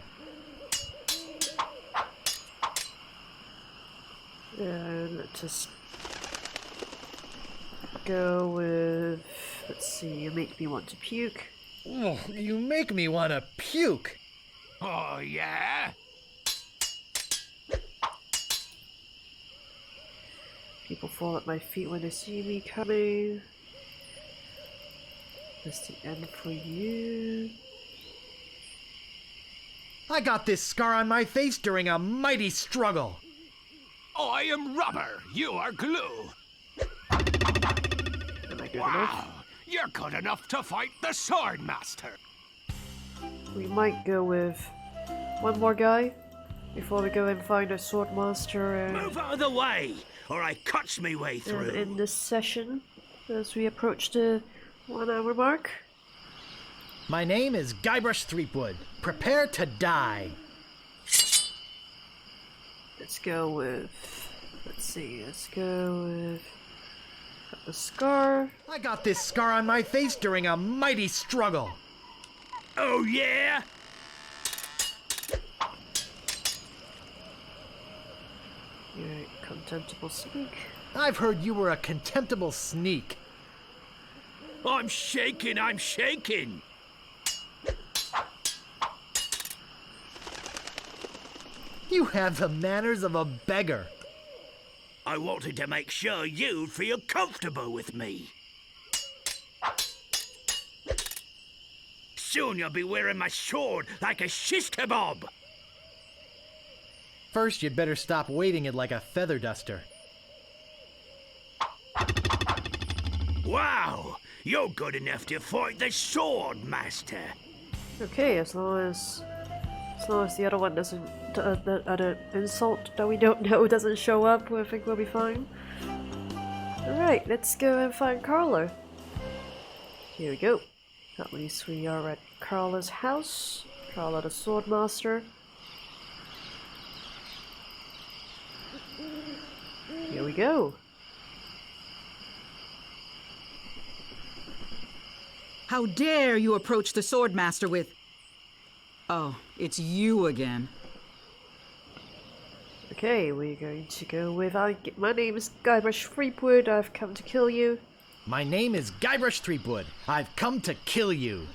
And let's just go with, let's see, you make me want to puke. Oh, you make me want to puke. Oh, yeah? People fall at my feet when they see me coming. That's the end for you. I got this scar on my face during a mighty struggle. I am rubber. You are glue. Am I good enough? You're good enough to fight the Sword Master. We might go with one more guy before we go and find a sword master and Move out of the way, or I cuts me way through. in this session as we approach the 1 hour mark. My name is Guybrush Threepwood. Prepare to die. Let's go with, let's see, let's go with the scar. I got this scar on my face during a mighty struggle. Oh, yeah? You're a contemptible sneak. I've heard you were a contemptible sneak. I'm shaking, I'm shaking. You have the manners of a beggar. I wanted to make sure you'd feel comfortable with me. Soon you'll be wearing my sword like a shish kebab. First, you'd better stop waving it like a feather duster. Wow, you're good enough to fight the Sword Master. Okay, as long as the other one doesn't, the other insult that we don't know doesn't show up, I think we'll be fine. Alright, let's go and find Carla. Here we go. At least we are at Carla's house. Carla the Sword Master. Here we go. How dare you approach the Swordmaster with... Oh, it's you again. Okay, we're going to go with... my name is Guybrush Threepwood. I've come to kill you. My name is Guybrush Threepwood. I've come to kill you.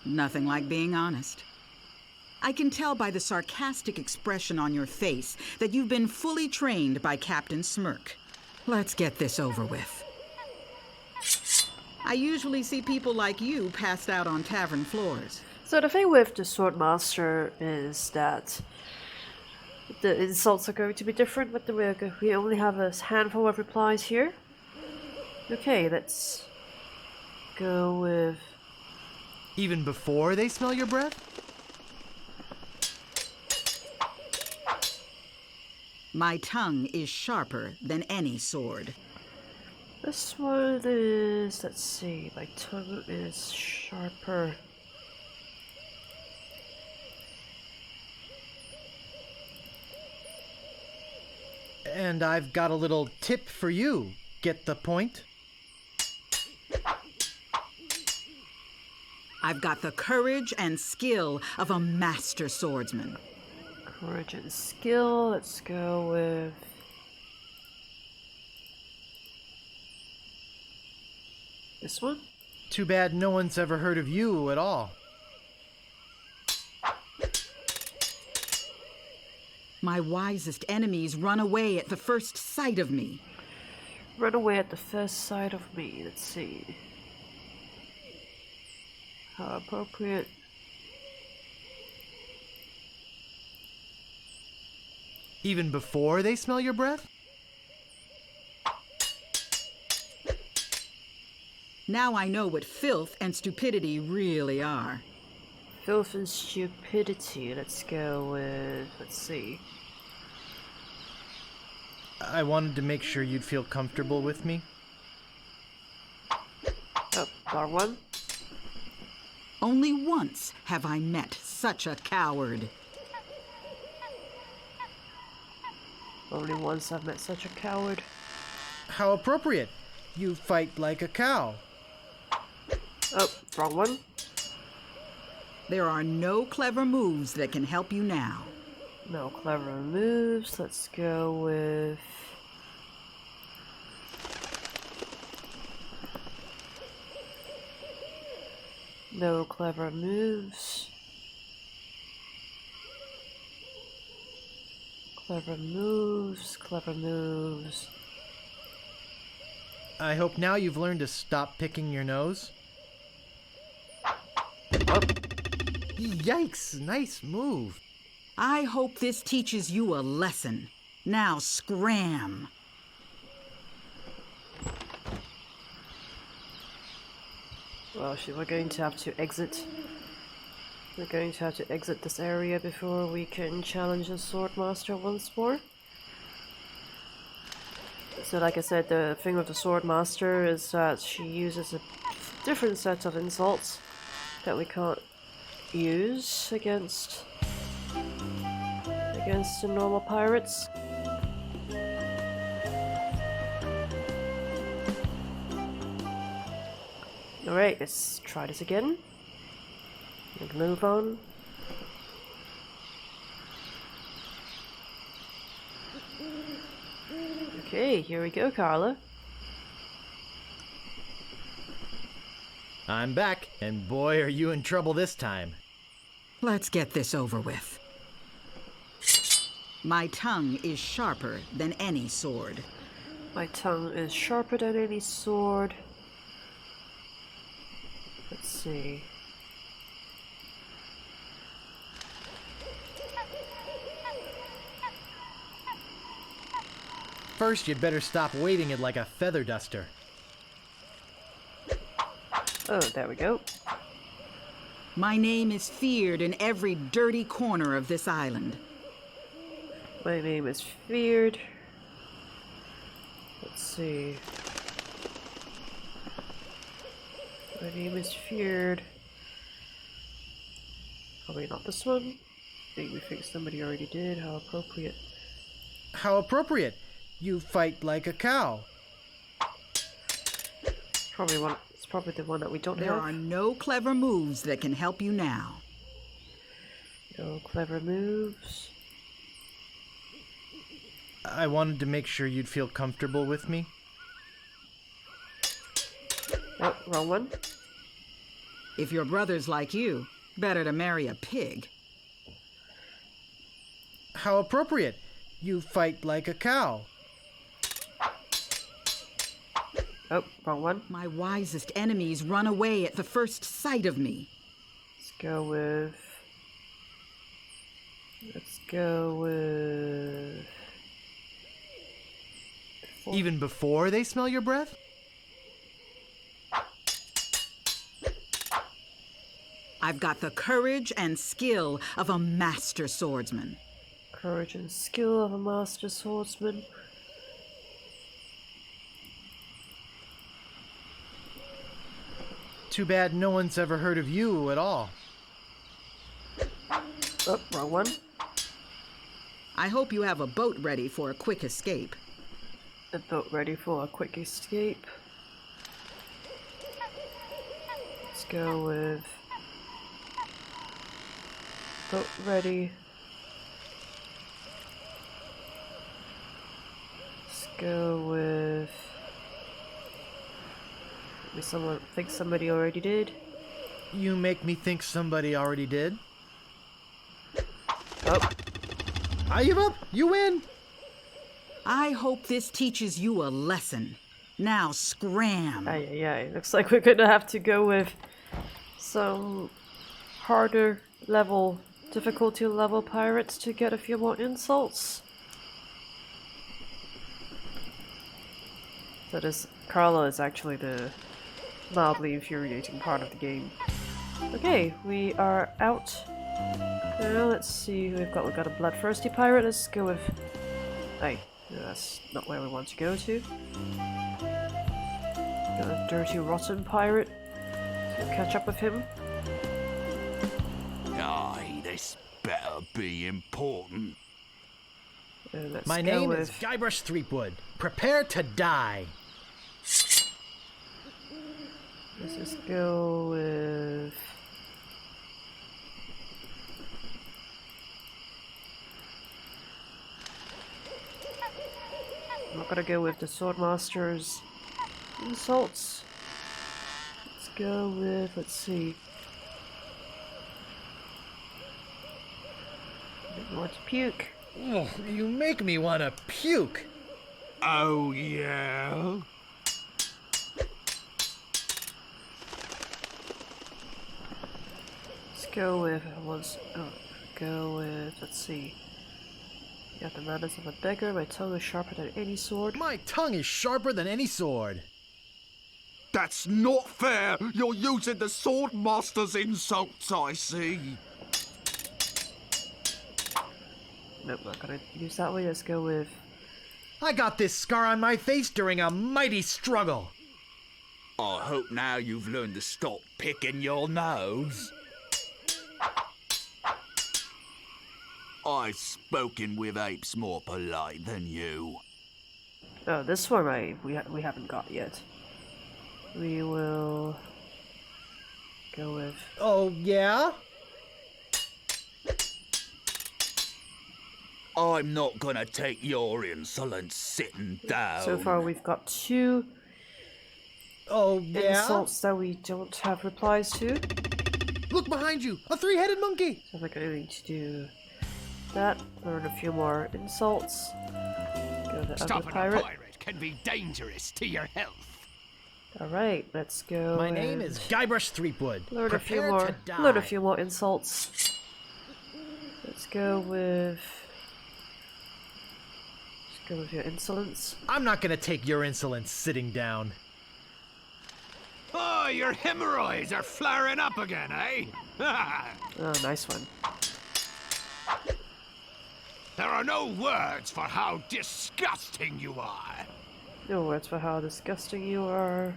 Nothing like being honest. I can tell by the sarcastic expression on your face that you've been fully trained by Captain Smirk. Let's get this over with. I usually see people like you passed out on tavern floors. So the thing with the Sword Master is that the insults are going to be different, but we only have a handful of replies here. Okay, let's go with... Even before they smell your breath? My tongue is sharper than any sword. This one is... let's see, my tongue is sharper. And I've got a little tip for you. Get the point? I've got the courage and skill of a master swordsman. Courage and skill, let's go with... this one? Too bad no one's ever heard of you at all. My wisest enemies run away at the first sight of me. Run away at the first sight of me, let's see. How appropriate. Even before they smell your breath? Now I know what filth and stupidity really are. Filth and stupidity, let's go with... let's see. I wanted to make sure you'd feel comfortable with me. Oh, bar one. Only once have I met such a coward. Only once I've met such a coward. How appropriate. You fight like a cow. Oh, wrong one. There are no clever moves that can help you now. No clever moves. Let's go with... No clever moves. Clever moves, clever moves. I hope now you've learned to stop picking your nose. Oh. Yikes, nice move. I hope this teaches you a lesson. Now scram. Well, we're going to have to exit. We're going to have to exit this area before we can challenge the Swordmaster once more. So like I said, the thing with the Swordmaster is that she uses a different set of insults that we can't use against the normal pirates. Alright, let's try this again. And move on. Okay, here we go, Carla. I'm back, and boy, are you in trouble this time. Let's get this over with. My tongue is sharper than any sword. My tongue is sharper than any sword. Let's see. First, you'd better stop waving it like a feather duster. Oh, there we go. My name is feared in every dirty corner of this island. My name is feared. Let's see. My name is feared. Probably not this one. We think somebody already did. How appropriate. How appropriate! You fight like a cow. It's probably the one that we don't have. There are no clever moves that can help you now. No clever moves. I wanted to make sure you'd feel comfortable with me. Oh, wrong one. If your brother's like you, better to marry a pig. How appropriate! You fight like a cow. Oh, wrong one. My wisest enemies run away at the first sight of me. Let's go with... Even before they smell your breath? I've got the courage and skill of a master swordsman. Courage and skill of a master swordsman. Too bad no one's ever heard of you at all. Oh, wrong one. I hope you have a boat ready for a quick escape. A boat ready for a quick escape. Let's go with... boat ready. Let's go with... maybe someone thinks somebody already did. You make me think somebody already did. Oh. I give up! You win! I hope this teaches you a lesson. Now scram! Aye. Looks like we're gonna have to go with some harder level, difficulty level pirates to get a few more insults. So this Carla is actually the mildly infuriating part of the game. Okay, we are out. Now let's see who we've got. We've got a bloodthirsty pirate. Let's go with... hey, no, that's not where we want to go to. Got a dirty, rotten pirate. So catch up with him. Aye, this better be important. Let's My go name with... is Guybrush Threepwood. Prepare to die. Let's just go with... not gonna go with the Swordmaster's insults. Let's go with, let's see. Want to puke? Oh, you make me want to puke. Oh, yeah? Let's go with, let's see. You got the manners of a beggar, my tongue is sharper than any sword. My tongue is sharper than any sword. That's not fair. You're using the Swordmaster's insults, I see. Nope, not gonna use that way. Let's go with... I got this scar on my face during a mighty struggle. I hope now you've learned to stop picking your nose. I've spoken with apes more polite than you. Oh, this one we haven't got yet. We will go with... Oh, yeah? I'm not gonna take your insolence sitting down. So far we've got 2 insults that we don't have replies to. Look behind you! A 3-headed monkey! So we're going to do that. Learn a few more insults. Go to Stopping other pirate. a pirate can be dangerous to your health. Alright, let's go. My name is Guybrush Threepwood. Learn a few Prepare more. to die. Learn a few more insults. Let's go with... Let's go with your insolence. I'm not gonna take your insolence sitting down. Oh, your hemorrhoids are flaring up again, eh? Oh, nice one. There are no words for how disgusting you are. No words for how disgusting you are.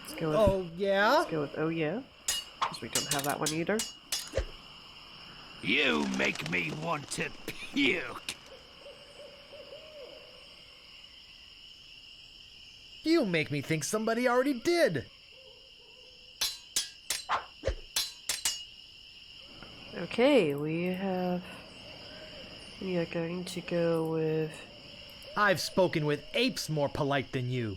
Let's go with... Oh, yeah? Let's go with oh yeah. Because we don't have that one either. You make me want to puke. You make me think somebody already did. Okay, we are going to go with... I've spoken with apes more polite than you.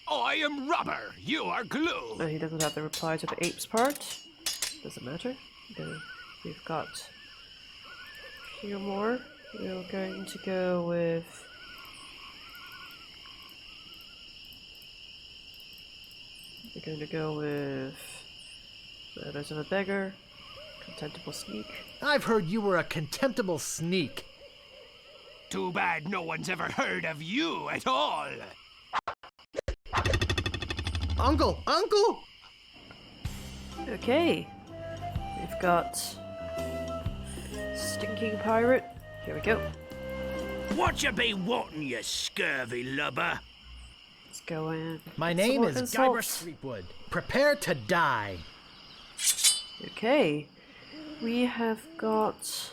I am rubber, you are glue. No, he doesn't have the reply to the apes part. Doesn't matter. Okay, we've got a few more. We're going to go with... We're going to go with... Manners of a beggar. Contemptible sneak. I've heard you were a contemptible sneak. Too bad no one's ever heard of you at all. Uncle! Uncle! Okay. We've got... Stinking pirate. Here we go. What you be wanting, you scurvy lubber? Let's go in. My name is Insults. Guybrush Threepwood. Prepare to die. Okay. We have got...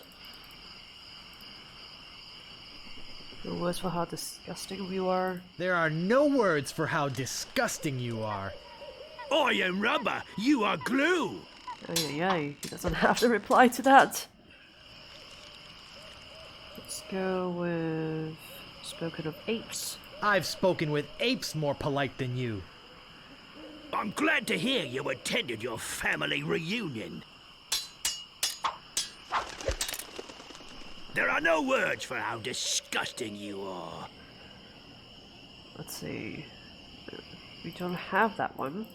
No words for how disgusting we are. There are no words for how disgusting you are. I am rubber, you are glue. Ay. He doesn't have to reply to that. Let's go with... Spoken of apes. I've spoken with apes more polite than you. I'm glad to hear you attended your family reunion. There are no words for how disgusting you are. Let's see. We don't have that one.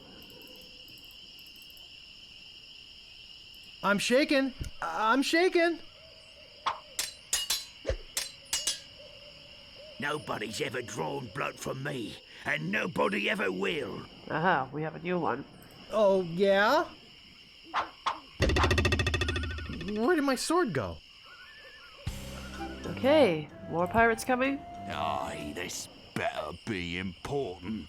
I'm shaken. I'm shaken. Nobody's ever drawn blood from me, and nobody ever will. Aha, we have a new one. Oh, yeah? Where did my sword go? Okay, more pirates coming. Aye, this better be important.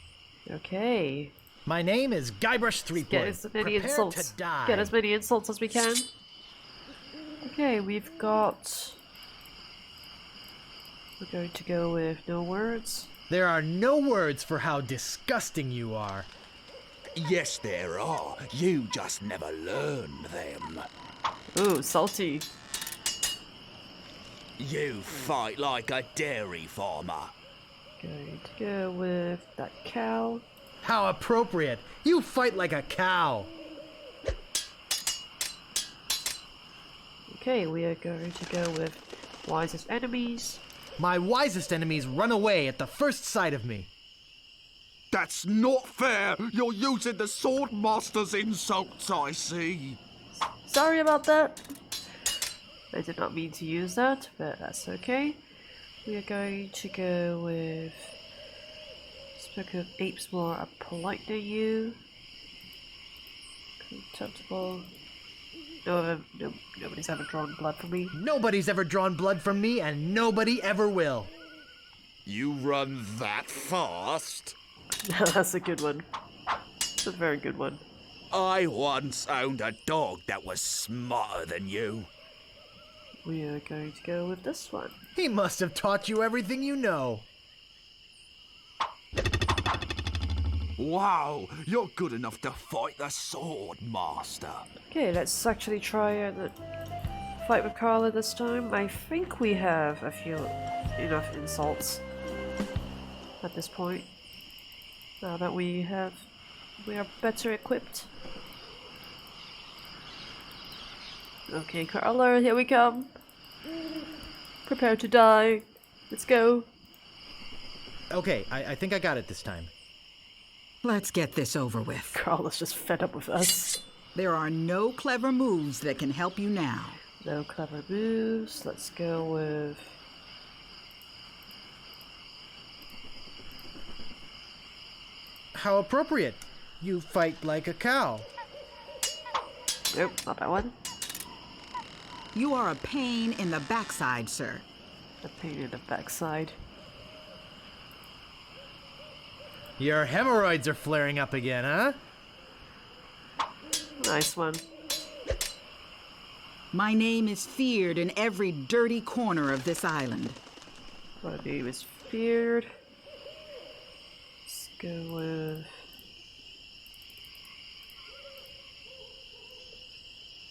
Okay. My name is Guybrush Threepwood. Get as many Prepare insults. to die. Get as many insults as we can. Okay, we've got... We're going to go with no words. There are no words for how disgusting you are. Yes, there are. You just never learn them. Ooh, salty. You fight like a dairy farmer. Going to go with that cow. How appropriate! You fight like a cow! Okay, we are going to go with wisest enemies. My wisest enemies run away at the first sight of me. That's not fair. You're using the sword master's insults, I see. Sorry about that. I did not mean to use that, but that's okay. We are going to go with... Spoke of apes more are polite than you. Contemptible. Nobody's ever drawn blood from me. Nobody's ever drawn blood from me, and nobody ever will. You run that fast? That's a good one. That's a very good one. I once owned a dog that was smarter than you. We are going to go with this one. He must have taught you everything you know. Wow, you're good enough to fight the sword master. Okay, let's actually try the fight with Carla this time. I think we have a few enough insults at this point. Now that we are better equipped. Okay, Carla, here we come. Prepare to die. Let's go. Okay, I think I got it this time. Let's get this over with. Carla's just fed up with us. There are no clever moves that can help you now. No clever moves. Let's go with... How appropriate. You fight like a cow. Nope, not that one. You are a pain in the backside, sir. A pain in the backside. Your hemorrhoids are flaring up again, huh? Nice one. My name is feared in every dirty corner of this island. My name is feared. Let's go with...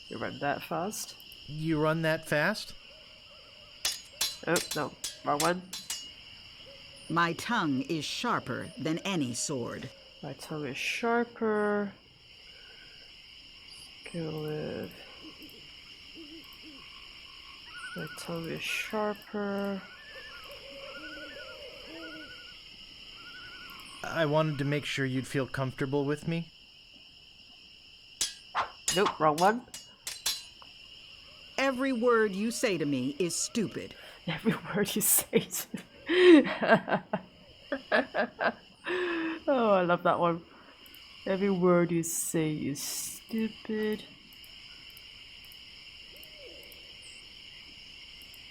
You run that fast? You run that fast? Oh, no. Wrong one. My tongue is sharper than any sword. My tongue is sharper. Let's go with... My tongue is sharper. I wanted to make sure you'd feel comfortable with me. Nope, wrong one. Every word you say to me is stupid. Every word you say to me. Oh, I love that one. Every word you say is stupid.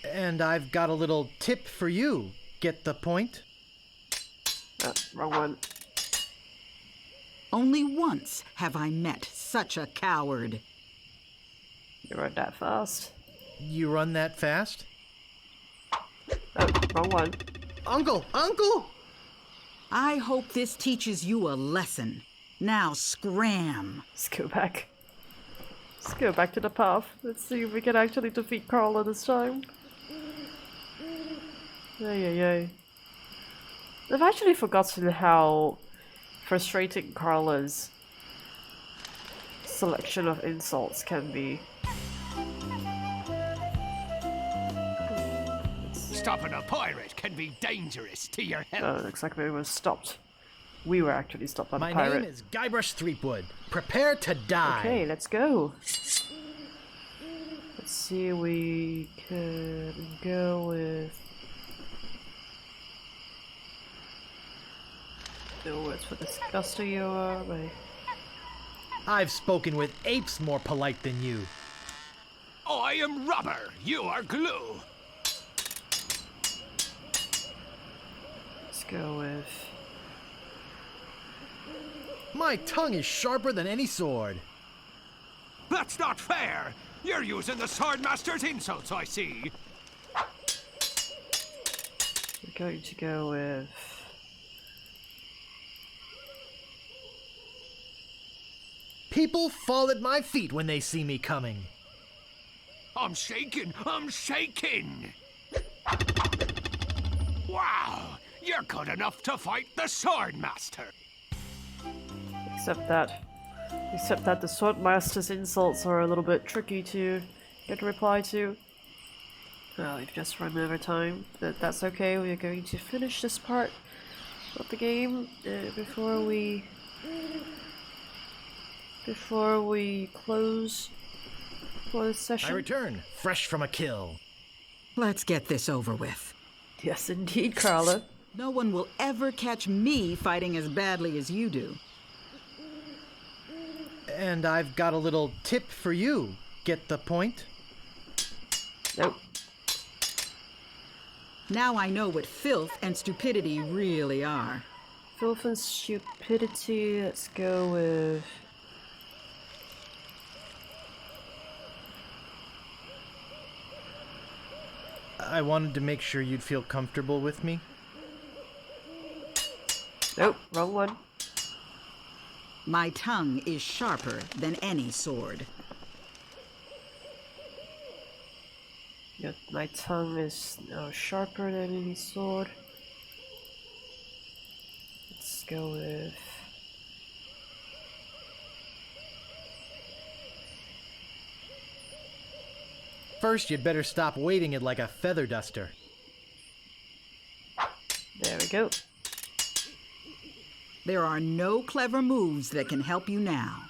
And I've got a little tip for you. Get the point? Oh, wrong one. Only once have I met such a coward. You run that fast. You run that fast? Oh, wrong one. Uncle! Uncle! I hope this teaches you a lesson. Now scram. Let's go back. Let's go back to the path. Let's see if we can actually defeat Carla this time. Ay. I've actually forgotten how frustrating Carla's selection of insults can be. Stopping a pirate can be dangerous to your health. Oh, looks like we were stopped. We were actually stopped by the My pirate. name is Guybrush Threepwood. Prepare to die. Okay, let's go. Let's see, we could go with... No words for disgusting you are, but... I've spoken with apes more polite than you. I am rubber, you are glue. Let's go with... My tongue is sharper than any sword. That's not fair. You're using the Swordmaster's insults, I see. We're going to go with... People fall at my feet when they see me coming. I'm shaking. Wow, you're good enough to fight the Swordmaster. Except that the Swordmaster's insults are a little bit tricky to get a reply to. Well, we've just run over time, but that's okay. We are going to finish this part of the game before we close for this session. I return, fresh from a kill. Let's get this over with. Yes, indeed, Carla. No one will ever catch me fighting as badly as you do. And I've got a little tip for you. Get the point? Nope. Now I know what filth and stupidity really are. Filth and stupidity, let's go with... I wanted to make sure you'd feel comfortable with me. Nope, wrong one. My tongue is sharper than any sword. Yep, my tongue is sharper than any sword. Let's go with... First, you'd better stop waving it like a feather duster. There we go. There are no clever moves that can help you now.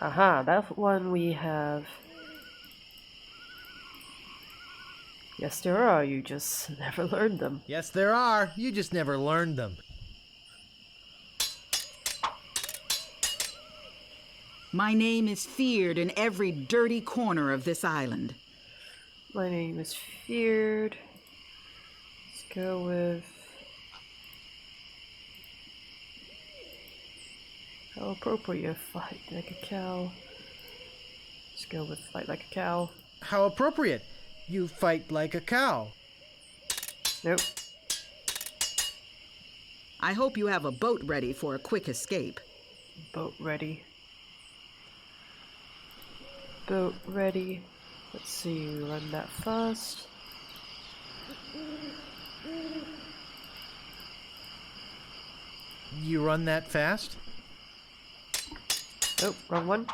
Aha, that one we have. Yes, there are. You just never learned them. Yes, there are. You just never learned them. My name is feared in every dirty corner of this island. My name is feared. Let's go with... How appropriate, fight like a cow. Let's go with fight like a cow. How appropriate. You fight like a cow. Nope. I hope you have a boat ready for a quick escape. Boat ready. Boat ready. Let's see, run that fast. You run that fast? Oh, wrong one.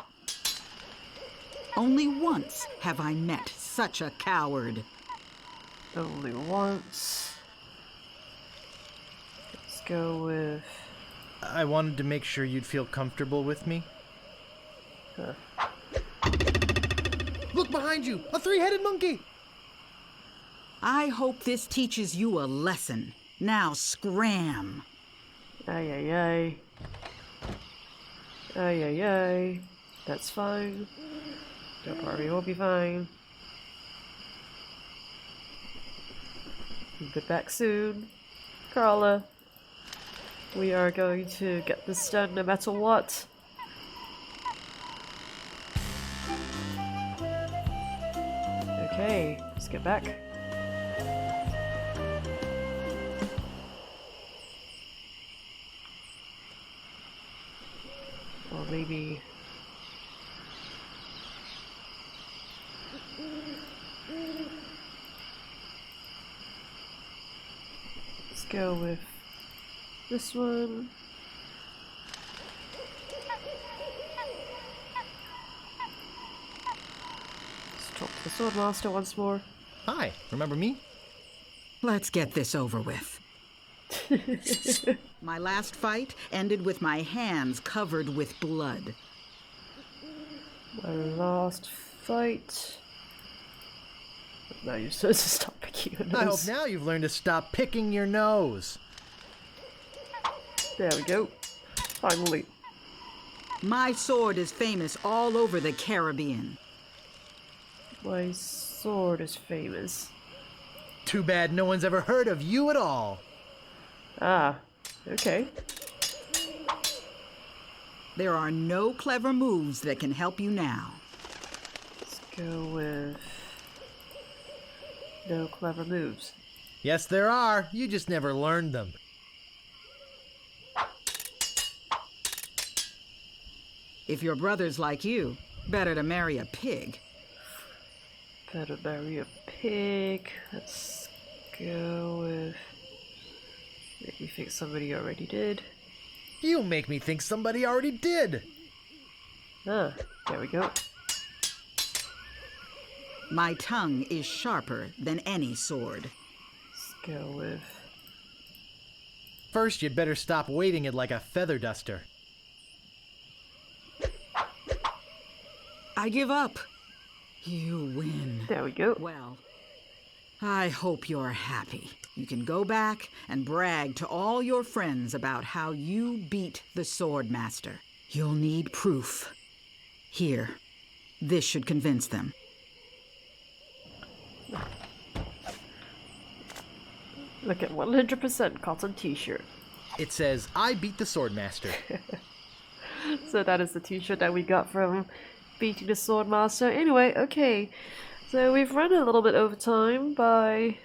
Only once have I met such a coward. Only once. Let's go with... I wanted to make sure you'd feel comfortable with me. Huh. Look behind you! A three-headed monkey! I hope this teaches you a lesson. Now scram. Ay, ay, ay. Ay, ay, ay. That's fine. Don't worry, we'll be fine. We'll be back soon. Carla. We are going to get this done no matter what. Okay, let's get back. Or maybe... Let's go with this one. Let's talk to the Swordmaster once more. Hi, remember me? Let's get this over with. My last fight ended with my hands covered with blood. My last fight... Now you're supposed to stop picking your nose. I hope now you've learned to stop picking your nose. There we go. Finally. My sword is famous all over the Caribbean. My sword is famous. Too bad no one's ever heard of you at all. Ah, okay. There are no clever moves that can help you now. Let's go with... No clever moves. Yes, there are. You just never learned them. If your brother's like you, better to marry a pig. Better marry a pig. Let's go with... Make me think somebody already did. You make me think somebody already did. Ah, there we go. My tongue is sharper than any sword. Let's go with... First, you'd better stop waving it like a feather duster. I give up. You win. There we go. Well, I hope you're happy. You can go back and brag to all your friends about how you beat the Sword Master. You'll need proof. Here, this should convince them. Look at 100% cotton t-shirt. It says, I beat the Swordmaster. So that is the t-shirt that we got from beating the Swordmaster. Anyway, okay. So we've run a little bit over time by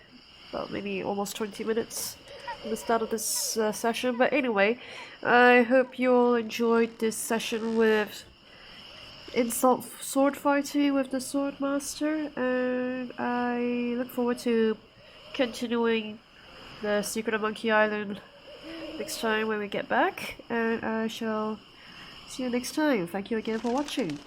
about maybe almost 20 minutes from the start of this session. But anyway, I hope you all enjoyed this session with insult sword fighting with the Swordmaster. And I look forward to continuing the Secret of Monkey Island next time when we get back, and I shall see you next time. Thank you again for watching.